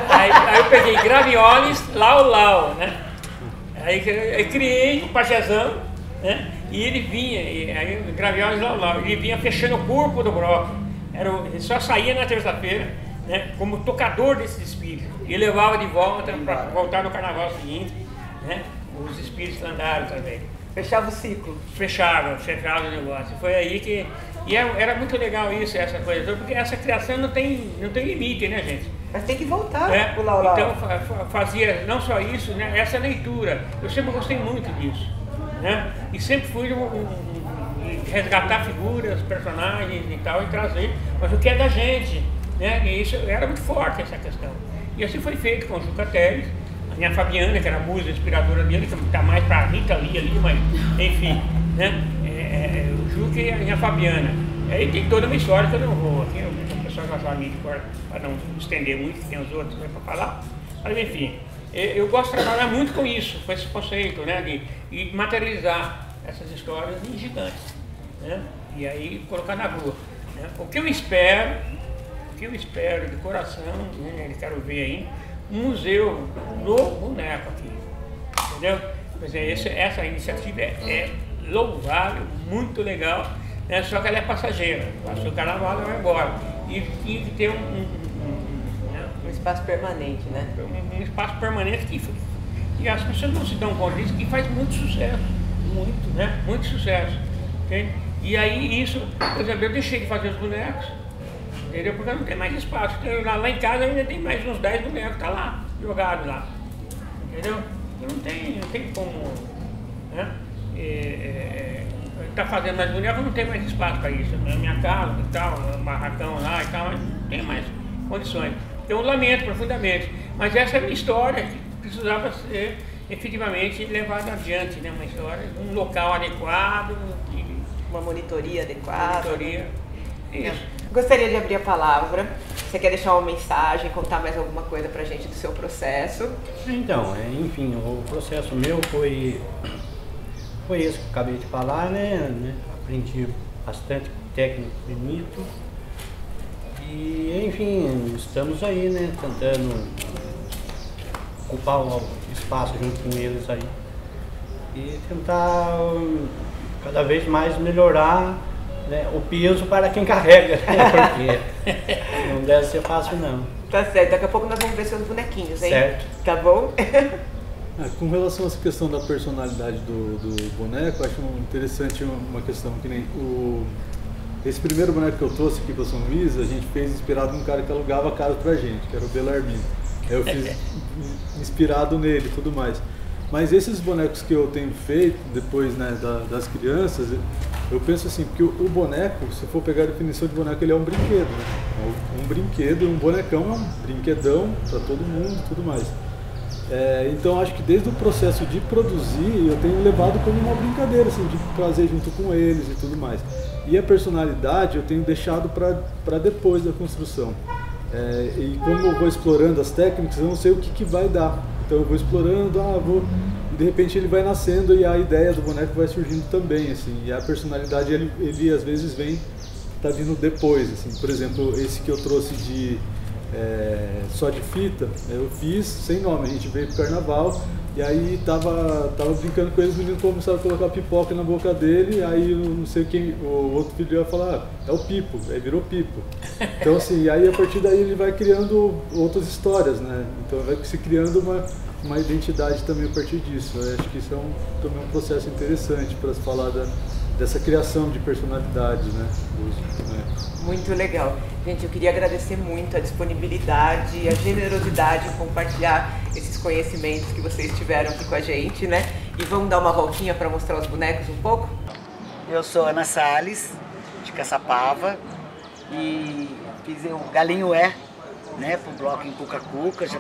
Aí eu peguei Gravioles, Lau Lau, né? Aí criei o pajezão, né? E ele vinha, aí graviava lá, ele vinha fechando o corpo do bloco. Ele só saía na terça-feira, né, como tocador desses espíritos. E levava de volta para voltar no carnaval seguinte, né, os espíritos lendários também. Fechava o ciclo. Fechava o negócio. Foi aí que... E era muito legal isso, essa coisa toda, porque essa criação não tem limite, né, gente? Mas tem que voltar pro Lau-Lau. Então fazia não só isso, né, essa leitura. Eu sempre gostei muito disso, né? E sempre fui resgatar figuras, personagens e tal, e trazer, mas o que é da gente, né? E isso era muito forte, essa questão. E assim foi feito com o Juca Teles, a minha Fabiana, que era a musa inspiradora dele, que está mais para a Rita Lee ali, mas enfim, né? O Juca e a minha Fabiana. Aí tem toda uma história que eu não vou aqui, o pessoal já sabe de cor, para não estender muito, que tem os outros para falar, mas enfim, eu gosto de trabalhar muito com isso, com esse conceito, né? De materializar essas histórias em gigantes. Né? E aí colocar na rua. Né? O que eu espero de coração, né? Eu quero ver aí um museu no boneco aqui, entendeu? Quer dizer, essa iniciativa é louvável, muito legal, né? Só que ela é passageira, passou o carnaval e vai embora. E tinha que ter um espaço permanente, né? Um espaço permanente que as pessoas não se dão conta disso, que faz muito sucesso, muito, né? Muito sucesso. Entende? E aí isso, por exemplo, eu deixei de fazer os bonecos, entendeu? Porque não tem mais espaço. Lá em casa ainda tem mais uns 10 bonecos, tá lá, jogados lá, entendeu? Não tem como, né? Tá fazendo mais bonecos, não tem mais espaço para isso. Na minha casa e tal, um barracão lá e tal, mas não tem mais condições. Eu lamento profundamente, mas essa é uma história que precisava ser efetivamente levada adiante, né? Uma história, um local adequado, uma monitoria adequada. Isso. Gostaria de abrir a palavra. Você quer deixar uma mensagem, contar mais alguma coisa pra gente do seu processo? Então, enfim, o processo meu foi isso que eu acabei de falar, né? Aprendi bastante técnico de mito. E, enfim, estamos aí, né? Tentando ocupar o espaço junto com eles aí. E tentar cada vez mais melhorar, né, o peso para quem carrega, né? Porque não deve ser fácil não. Tá certo, daqui a pouco nós vamos ver seus bonequinhos, hein? Certo. Tá bom? Com relação a essa questão da personalidade do boneco, eu acho interessante uma questão que nem esse primeiro boneco que eu trouxe aqui para São Luís, a gente fez inspirado num cara que alugava casa pra gente, que era o Belarmino. Eu fiz inspirado nele e tudo mais. Mas esses bonecos que eu tenho feito depois, né, das crianças, eu penso assim, que o boneco, se for pegar a definição de boneco, ele é um brinquedo, né? Um brinquedo, um bonecão é um brinquedão para todo mundo e tudo mais. Então acho que desde o processo de produzir, eu tenho levado como uma brincadeira, assim, de trazer junto com eles e tudo mais. E a personalidade eu tenho deixado para depois da construção. E como eu vou explorando as técnicas, eu não sei o que vai dar. Então eu vou explorando, e de repente ele vai nascendo e a ideia do boneco vai surgindo também, assim. E a personalidade, ele às vezes tá vindo depois, assim. Por exemplo, esse que eu trouxe só de fita, eu fiz sem nome, a gente veio pro carnaval, e aí tava brincando com eles, os meninos começaram a colocar pipoca na boca dele, aí eu não sei quem, o outro filho ia falar, é o Pipo, aí virou Pipo. Então assim, aí a partir daí ele vai criando outras histórias, né? Então vai se criando uma identidade também a partir disso. Eu acho que isso também um processo interessante para se falar dessa criação de personalidade, né? Muito legal. Gente, eu queria agradecer muito a disponibilidade e a generosidade em compartilhar esses conhecimentos que vocês tiveram aqui com a gente, né? E vamos dar uma voltinha para mostrar os bonecos um pouco? Eu sou Ana Salles, de Caçapava, e fiz o Galinho né, pro bloco em Cuca-Cuca, já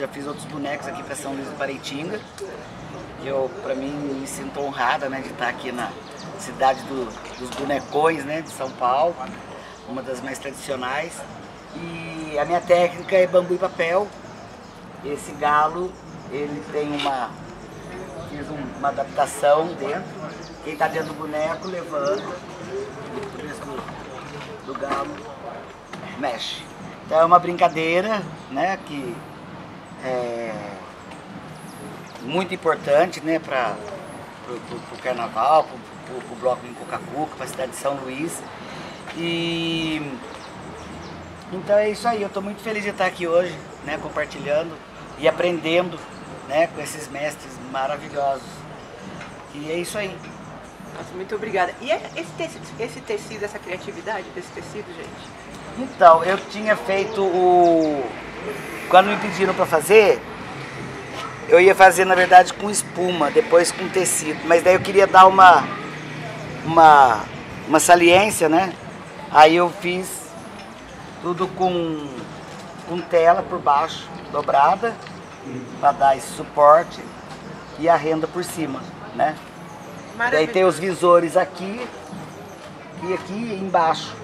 fiz outros bonecos aqui para São Luís do Paraitinga. Pra mim, me sinto honrada, né, de estar aqui na cidade dos bonecões, né, de São Paulo, uma das mais tradicionais. E a minha técnica é bambu e papel. Esse galo, ele tem fiz uma adaptação dentro. Quem está dentro do boneco levanta, o preço do galo mexe. Então é uma brincadeira, né, que muito importante, né, para o carnaval, para o bloco em Cuca-Cuca, para a cidade de São Luís. E então é isso aí, eu estou muito feliz de estar aqui hoje, né, compartilhando e aprendendo, né, com esses mestres maravilhosos. E é isso aí. Nossa, muito obrigada. E esse tecido, essa criatividade desse tecido, gente? Então, eu tinha feito quando me pediram para fazer, eu ia fazer na verdade com espuma, depois com tecido, mas daí eu queria dar uma saliência, né? Aí eu fiz tudo com tela por baixo, dobrada, para dar esse suporte e a renda por cima, né? Daí tem os visores aqui e aqui embaixo.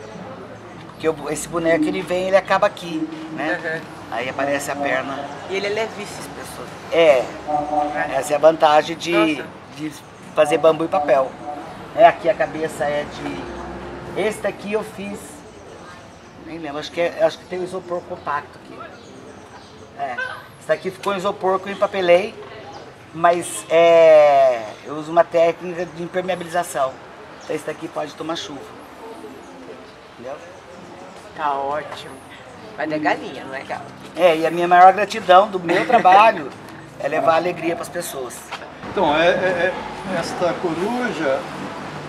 Porque esse boneco ele vem, ele acaba aqui, né? Uhum. Aí aparece a perna. E ele é levíssimo, pessoal. Essa é a vantagem de fazer bambu e papel. Aqui a cabeça é de... Esse daqui eu fiz, nem lembro, acho que tem o isopor compacto aqui. Esse daqui ficou em isopor que eu empapelei, mas eu uso uma técnica de impermeabilização. Então esse daqui pode tomar chuva. Entendeu? Tá ótimo. Mas é galinha, não é galo? E a minha maior gratidão do meu trabalho é levar alegria para as pessoas. Então, esta coruja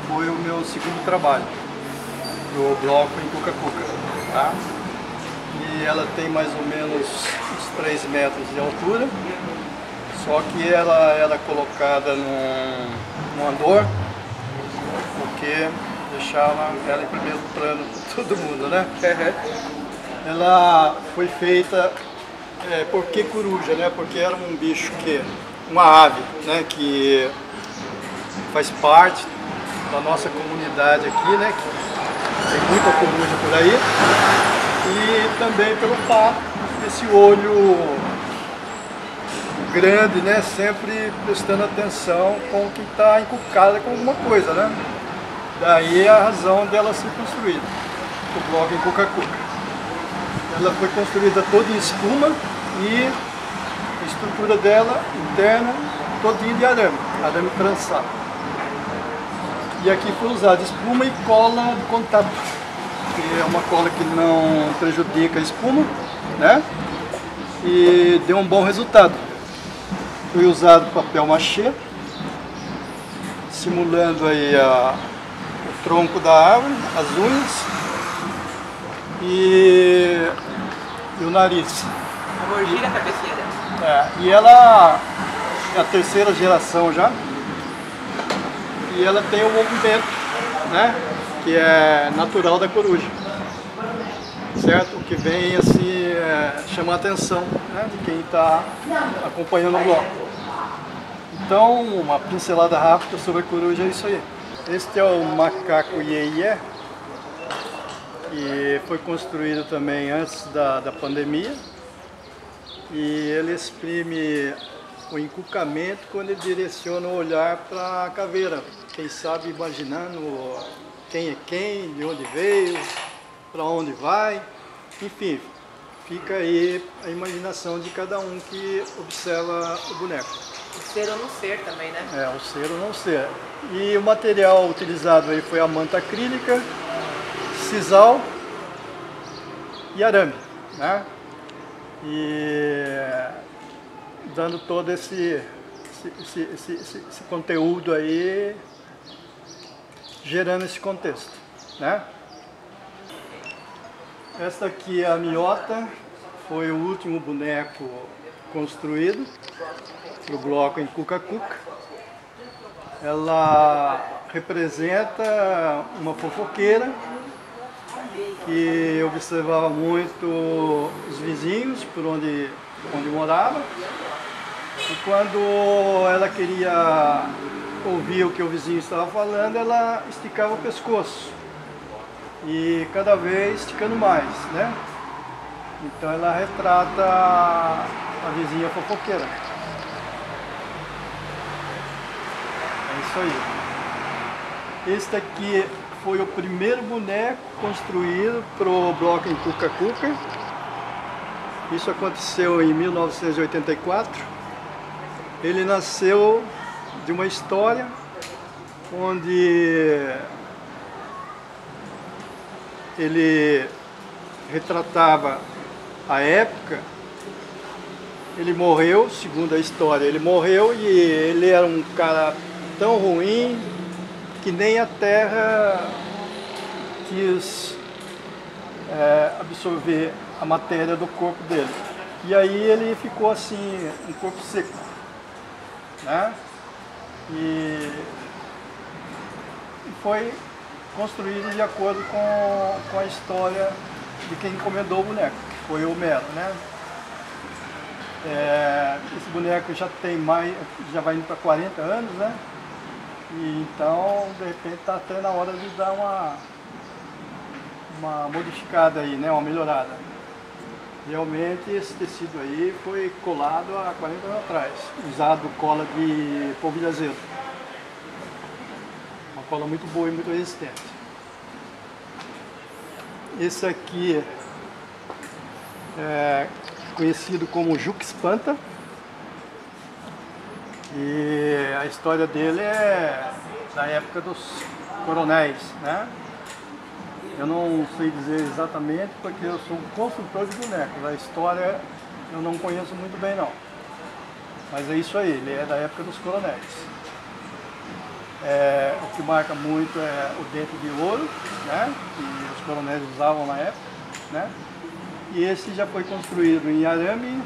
foi o meu segundo trabalho no bloco em Cuca-Cuca, tá? E ela tem mais ou menos uns 3 metros de altura, só que ela era colocada num andor, porque deixava ela em primeiro plano para todo mundo, né? Ela foi feita, por que coruja, né? Porque era um bicho uma ave, né? Que faz parte da nossa comunidade aqui, né? Que tem muita coruja por aí. E também pelo fato desse olho grande, né? Sempre prestando atenção com quem está encucada com alguma coisa, né? Daí a razão dela ser construída, o bloco em Cuca-Cuca. Ela foi construída toda em espuma e a estrutura dela interna todinha de arame trançado. E aqui foi usada espuma e cola de contato, que é uma cola que não prejudica a espuma, né? E deu um bom resultado. Foi usado papel machê, simulando aí o tronco da árvore, as unhas e o nariz. Amor, gira a cabecinha dela. E ela é a terceira geração já. E ela tem o movimento, né? Que é natural da coruja. Certo? O que vem assim chamar a atenção, né, de quem está acompanhando o bloco. Então, uma pincelada rápida sobre a coruja é isso aí. Este é o macaco iê-iê, que foi construído também antes da pandemia. E ele exprime o encucamento quando ele direciona o olhar para a caveira. Quem sabe imaginando quem é quem, de onde veio, para onde vai, enfim, fica aí a imaginação de cada um que observa o boneco. O ser ou não ser também, né? O ser ou não ser. E o material utilizado aí foi a manta acrílica, sisal e arame, né? E dando todo esse conteúdo aí, gerando esse contexto, né? Esta aqui é a Miota, foi o último boneco construído para o bloco em Cuca-Cuca. Ela representa uma fofoqueira que observava muito os vizinhos por onde morava. E quando ela queria ouvir o que o vizinho estava falando, ela esticava o pescoço. E cada vez esticando mais, né? Então ela retrata a vizinha fofoqueira. É isso aí. Este aqui foi o primeiro boneco construído para o bloco em Cuca-Cuca. Isso aconteceu em 1984. Ele nasceu de uma história onde ele retratava a época. Ele morreu, segundo a história, ele morreu e ele era um cara tão ruim que nem a terra quis absorver a matéria do corpo dele. E aí ele ficou assim, um corpo seco, né? E foi construído de acordo com a história de quem encomendou o boneco, que foi o Homero, né? Esse boneco já vai indo para 40 anos, né? E então, de repente, está até na hora de dar uma modificada aí, né? Uma melhorada. Realmente, esse tecido aí foi colado há 40 anos atrás, usado cola de polvilho azedo. Uma cola muito boa e muito resistente. Esse aqui é conhecido como Juque-Espanta. E a história dele é da época dos coronéis, né? Eu não sei dizer exatamente porque eu sou um construtor de bonecos. A história eu não conheço muito bem não. Mas é isso aí, ele é da época dos coronéis. O que marca muito é o dente de ouro, né? Que os coronéis usavam na época, né? E esse já foi construído em arame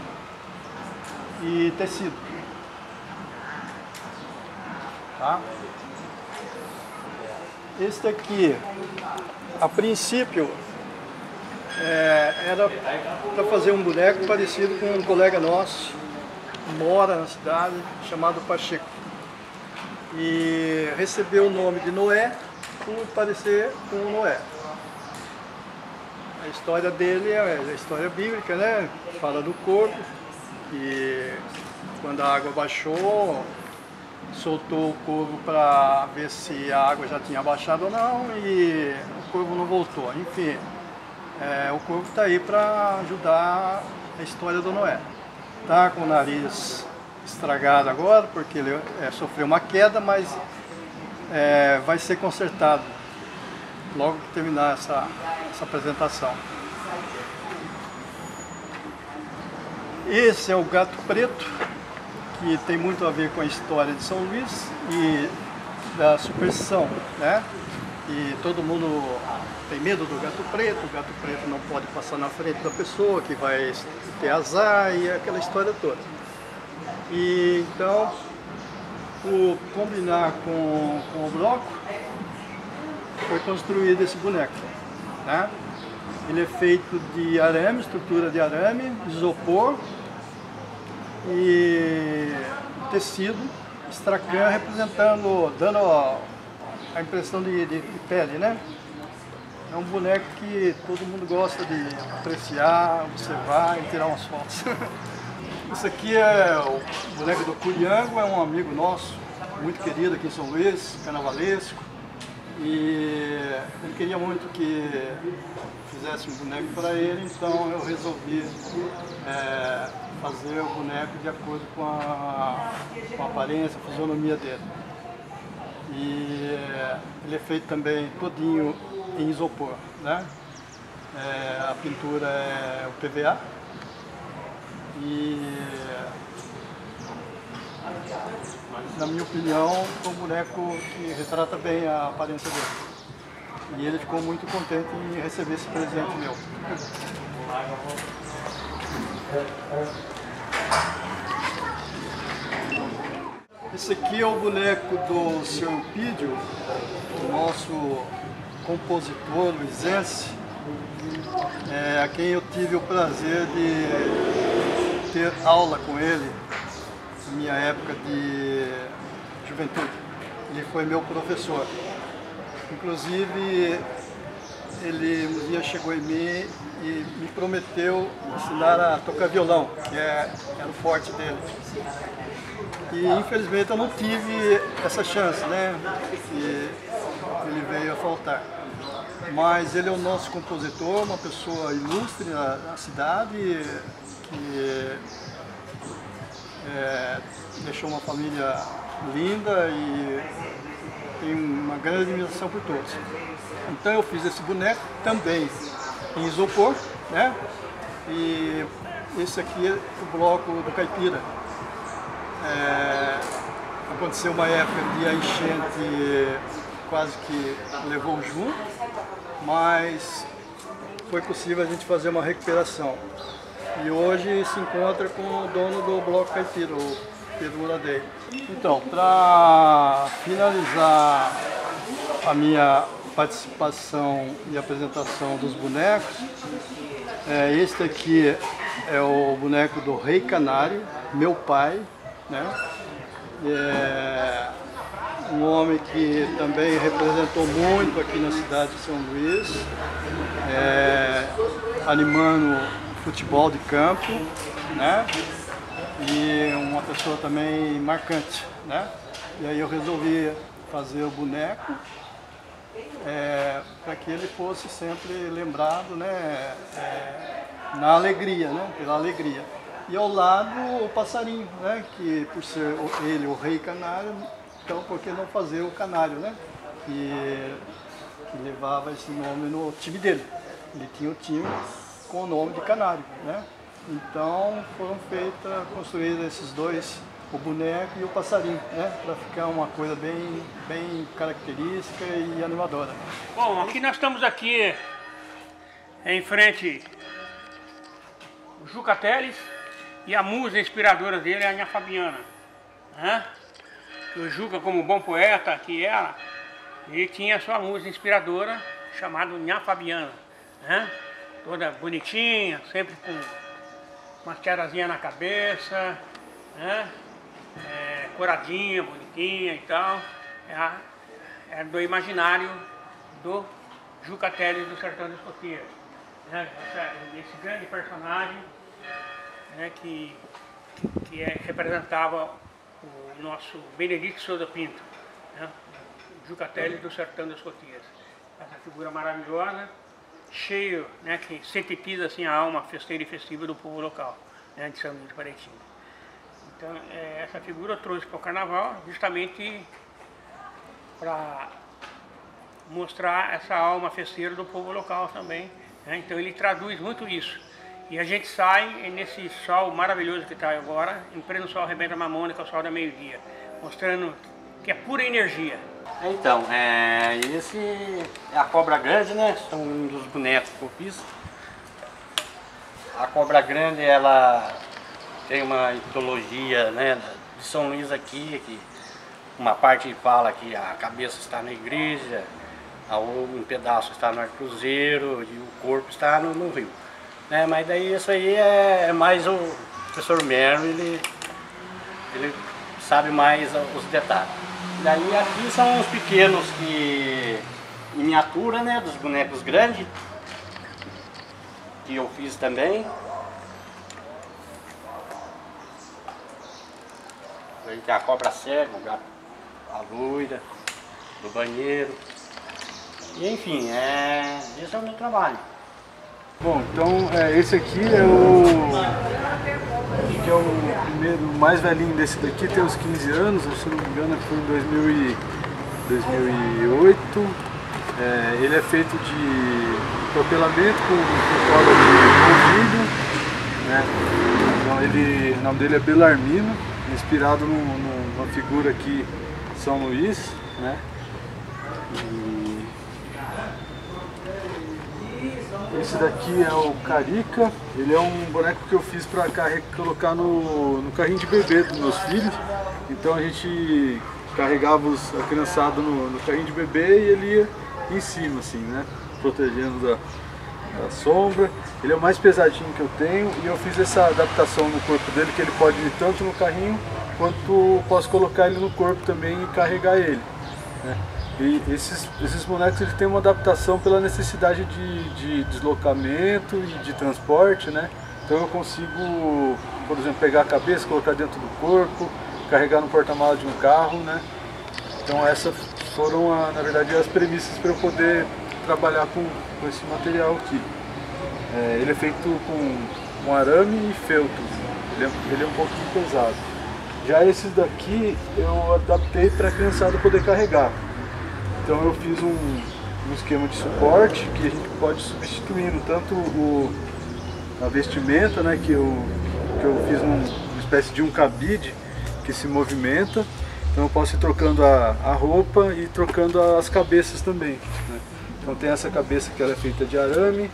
e tecido. Tá? Este aqui, a princípio, era para fazer um boneco parecido com um colega nosso, que mora na cidade, chamado Pacheco. E recebeu o nome de Noé por parecer com o Noé. A história dele é a história bíblica, né? Fala do corvo, e quando a água baixou, soltou o corvo para ver se a água já tinha baixado ou não, e o corvo não voltou. Enfim, o corvo está aí para ajudar a história do Noé. Está com o nariz estragado agora, porque ele sofreu uma queda, mas vai ser consertado logo que terminar essa apresentação. Esse é o gato preto, que tem muito a ver com a história de São Luís e da superstição, né? E todo mundo tem medo do gato preto. O gato preto não pode passar na frente da pessoa, que vai ter azar e aquela história toda. E então, por combinar com o bloco, foi construído esse boneco, né? Ele é feito de arame, estrutura de arame, isopor e tecido Stracan, representando, dando a impressão de pele, né? É um boneco que todo mundo gosta de apreciar, observar e tirar umas fotos. Esse aqui é o boneco do Curiango, é um amigo nosso, muito querido aqui em São Luís, carnavalesco. E ele queria muito que fizesse um boneco para ele, então eu resolvi fazer o boneco de acordo com a aparência, a fisionomia dele. E ele é feito também todinho em isopor, né? A pintura é o PVA. E na minha opinião, foi um boneco que retrata bem a aparência dele. E ele ficou muito contente em receber esse presente meu. Esse aqui é o boneco do Sr. Eupídio, o nosso compositor luizense, a quem eu tive o prazer de ter aula com ele na minha época de juventude. Ele foi meu professor. Inclusive, ele um dia chegou em mim e me prometeu ensinar a tocar violão, que era o forte dele. E infelizmente eu não tive essa chance, né? E ele veio a faltar. Mas ele é o nosso compositor, uma pessoa ilustre na cidade, que deixou uma família linda e tenho uma grande admiração por todos. Então eu fiz esse boneco também em isopor, né? E esse aqui é o bloco do Caipira. Aconteceu uma época que a enchente quase que levou junto, mas foi possível a gente fazer uma recuperação. E hoje se encontra com o dono do bloco Caipira, o Pedro Muradeiro. Então, para finalizar a minha participação e apresentação dos bonecos, este aqui é o boneco do Rei Canário, meu pai, né? Um homem que também representou muito aqui na cidade de São Luís, animando futebol de campo, né? E uma pessoa também marcante, né? E aí eu resolvi fazer o boneco para que ele fosse sempre lembrado, né? Na alegria, né? Pela alegria. E ao lado o passarinho, né? Que por ser ele o Rei Canário, então por que não fazer o Canário, né? Que levava esse nome no time dele. Ele tinha o time com o nome de Canário, né? Então foram construídos esses dois, o boneco e o passarinho, né? Para ficar uma coisa bem característica e animadora. Bom, aqui nós estamos aqui em frente ao Juca Teles e a musa inspiradora dele é a Nha Fabiana, né? O Juca, como bom poeta que era, ele tinha a sua musa inspiradora chamada Nha Fabiana, né? Toda bonitinha, sempre com uma tiarazinha na cabeça, né? Coradinha, bonitinha e tal. É do imaginário do Juca Teles do Sertão das Coqueiras, né? Esse grande personagem, né? que representava o nosso Benedito Souza Pinto, né? Juca Teles do Sertão das Coqueiras. Essa figura maravilhosa, cheio, né, que sintetiza assim a alma festeira e festiva do povo local, né, de São Luís do Paraitinga. Então, essa figura eu trouxe para o carnaval justamente para mostrar essa alma festeira do povo local também, né? Então ele traduz muito isso. E a gente sai nesse sol maravilhoso que está agora, em pleno sol arrebenta mamona, que é o sol da meio-dia, mostrando que é pura energia. Então, esse é a Cobra Grande, né? São um dos bonecos que eu fiz. A Cobra Grande, ela tem uma mitologia, né, de São Luís aqui, que uma parte fala que a cabeça está na igreja, um pedaço está no Cruzeiro e o corpo está no rio. Né? Mas daí isso aí é mais o professor Mero, ele sabe mais os detalhes. Daí aqui são os pequenos que em miniatura, né, dos bonecos grandes, que eu fiz também. Aí tem a cobra cega, a loira, do banheiro. E enfim, esse é o meu trabalho. Bom, então esse aqui acho que é o primeiro, mais velhinho desse daqui, tem uns 15 anos, se não me engano foi em 2008. Ele é feito de propelamento com corda de polvilho, né? Então o nome dele é Belarmino, inspirado numa figura aqui de São Luís, né? Esse daqui é o Carica, ele é um boneco que eu fiz para colocar no carrinho de bebê dos meus filhos. Então a gente carregava a criançada no carrinho de bebê e ele ia em cima, assim, né? Protegendo da sombra. Ele é o mais pesadinho que eu tenho e eu fiz essa adaptação no corpo dele, que ele pode ir tanto no carrinho quanto posso colocar ele no corpo também e carregar ele, né? E esses bonecos eles têm uma adaptação pela necessidade de deslocamento e de transporte, né? Então eu consigo, por exemplo, pegar a cabeça, colocar dentro do corpo, carregar no porta-malas de um carro, né? Então essas foram, na verdade, as premissas para eu poder trabalhar com esse material aqui. Ele é feito com arame e feltro, ele é um pouquinho pesado. Já esses daqui eu adaptei para a criançada poder carregar. Então eu fiz um esquema de suporte que a gente pode substituir tanto a vestimenta, né, que eu fiz uma espécie de um cabide que se movimenta. Então eu posso ir trocando a roupa e trocando as cabeças também, né? Então tem essa cabeça que ela é feita de arame,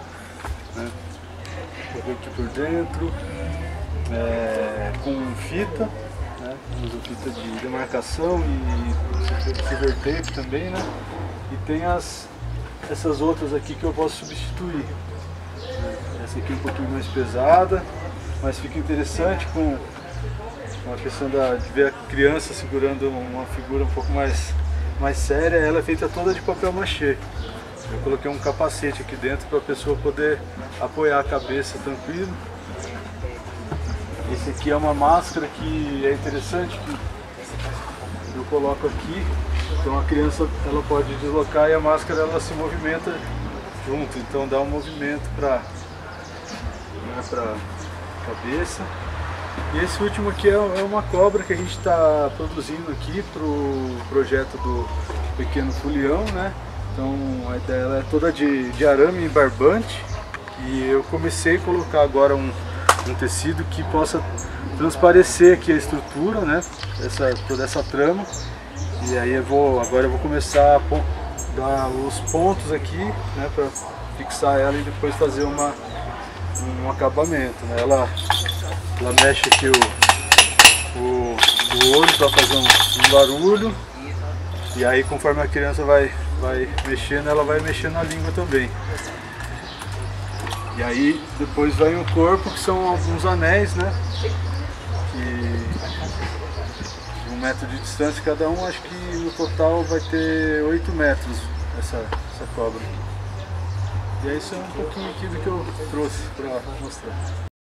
né? Vou ver aqui por dentro, com fita, né? Uso fita de demarcação e silver tape também, né? E tem essas outras aqui que eu posso substituir, né? Essa aqui é um pouquinho mais pesada, mas fica interessante com a questão de ver a criança segurando uma figura um pouco mais séria. Ela é feita toda de papel machê. Eu coloquei um capacete aqui dentro para a pessoa poder apoiar a cabeça tranquilo. Esse aqui é uma máscara que é interessante, que eu coloco aqui, então a criança ela pode deslocar e a máscara ela se movimenta junto, então dá um movimento para a cabeça. E esse último aqui é uma cobra que a gente está produzindo aqui para o projeto do Pequeno Fulião, né? Então a ideia ela é toda de arame e barbante, e eu comecei a colocar agora um tecido que possa transparecer aqui a estrutura, né? Toda essa trama. E aí agora eu vou começar a dar os pontos aqui, né? Para fixar ela e depois fazer um acabamento, né? Ela mexe aqui o olho para fazer um barulho, e aí conforme a criança vai mexendo, ela vai mexendo a língua também. E aí depois vai o corpo, que são alguns anéis, né? Que 1 metro de distância cada um, acho que no total vai ter 8 metros essa cobra. E é isso, é um pouquinho aqui do que eu trouxe para mostrar.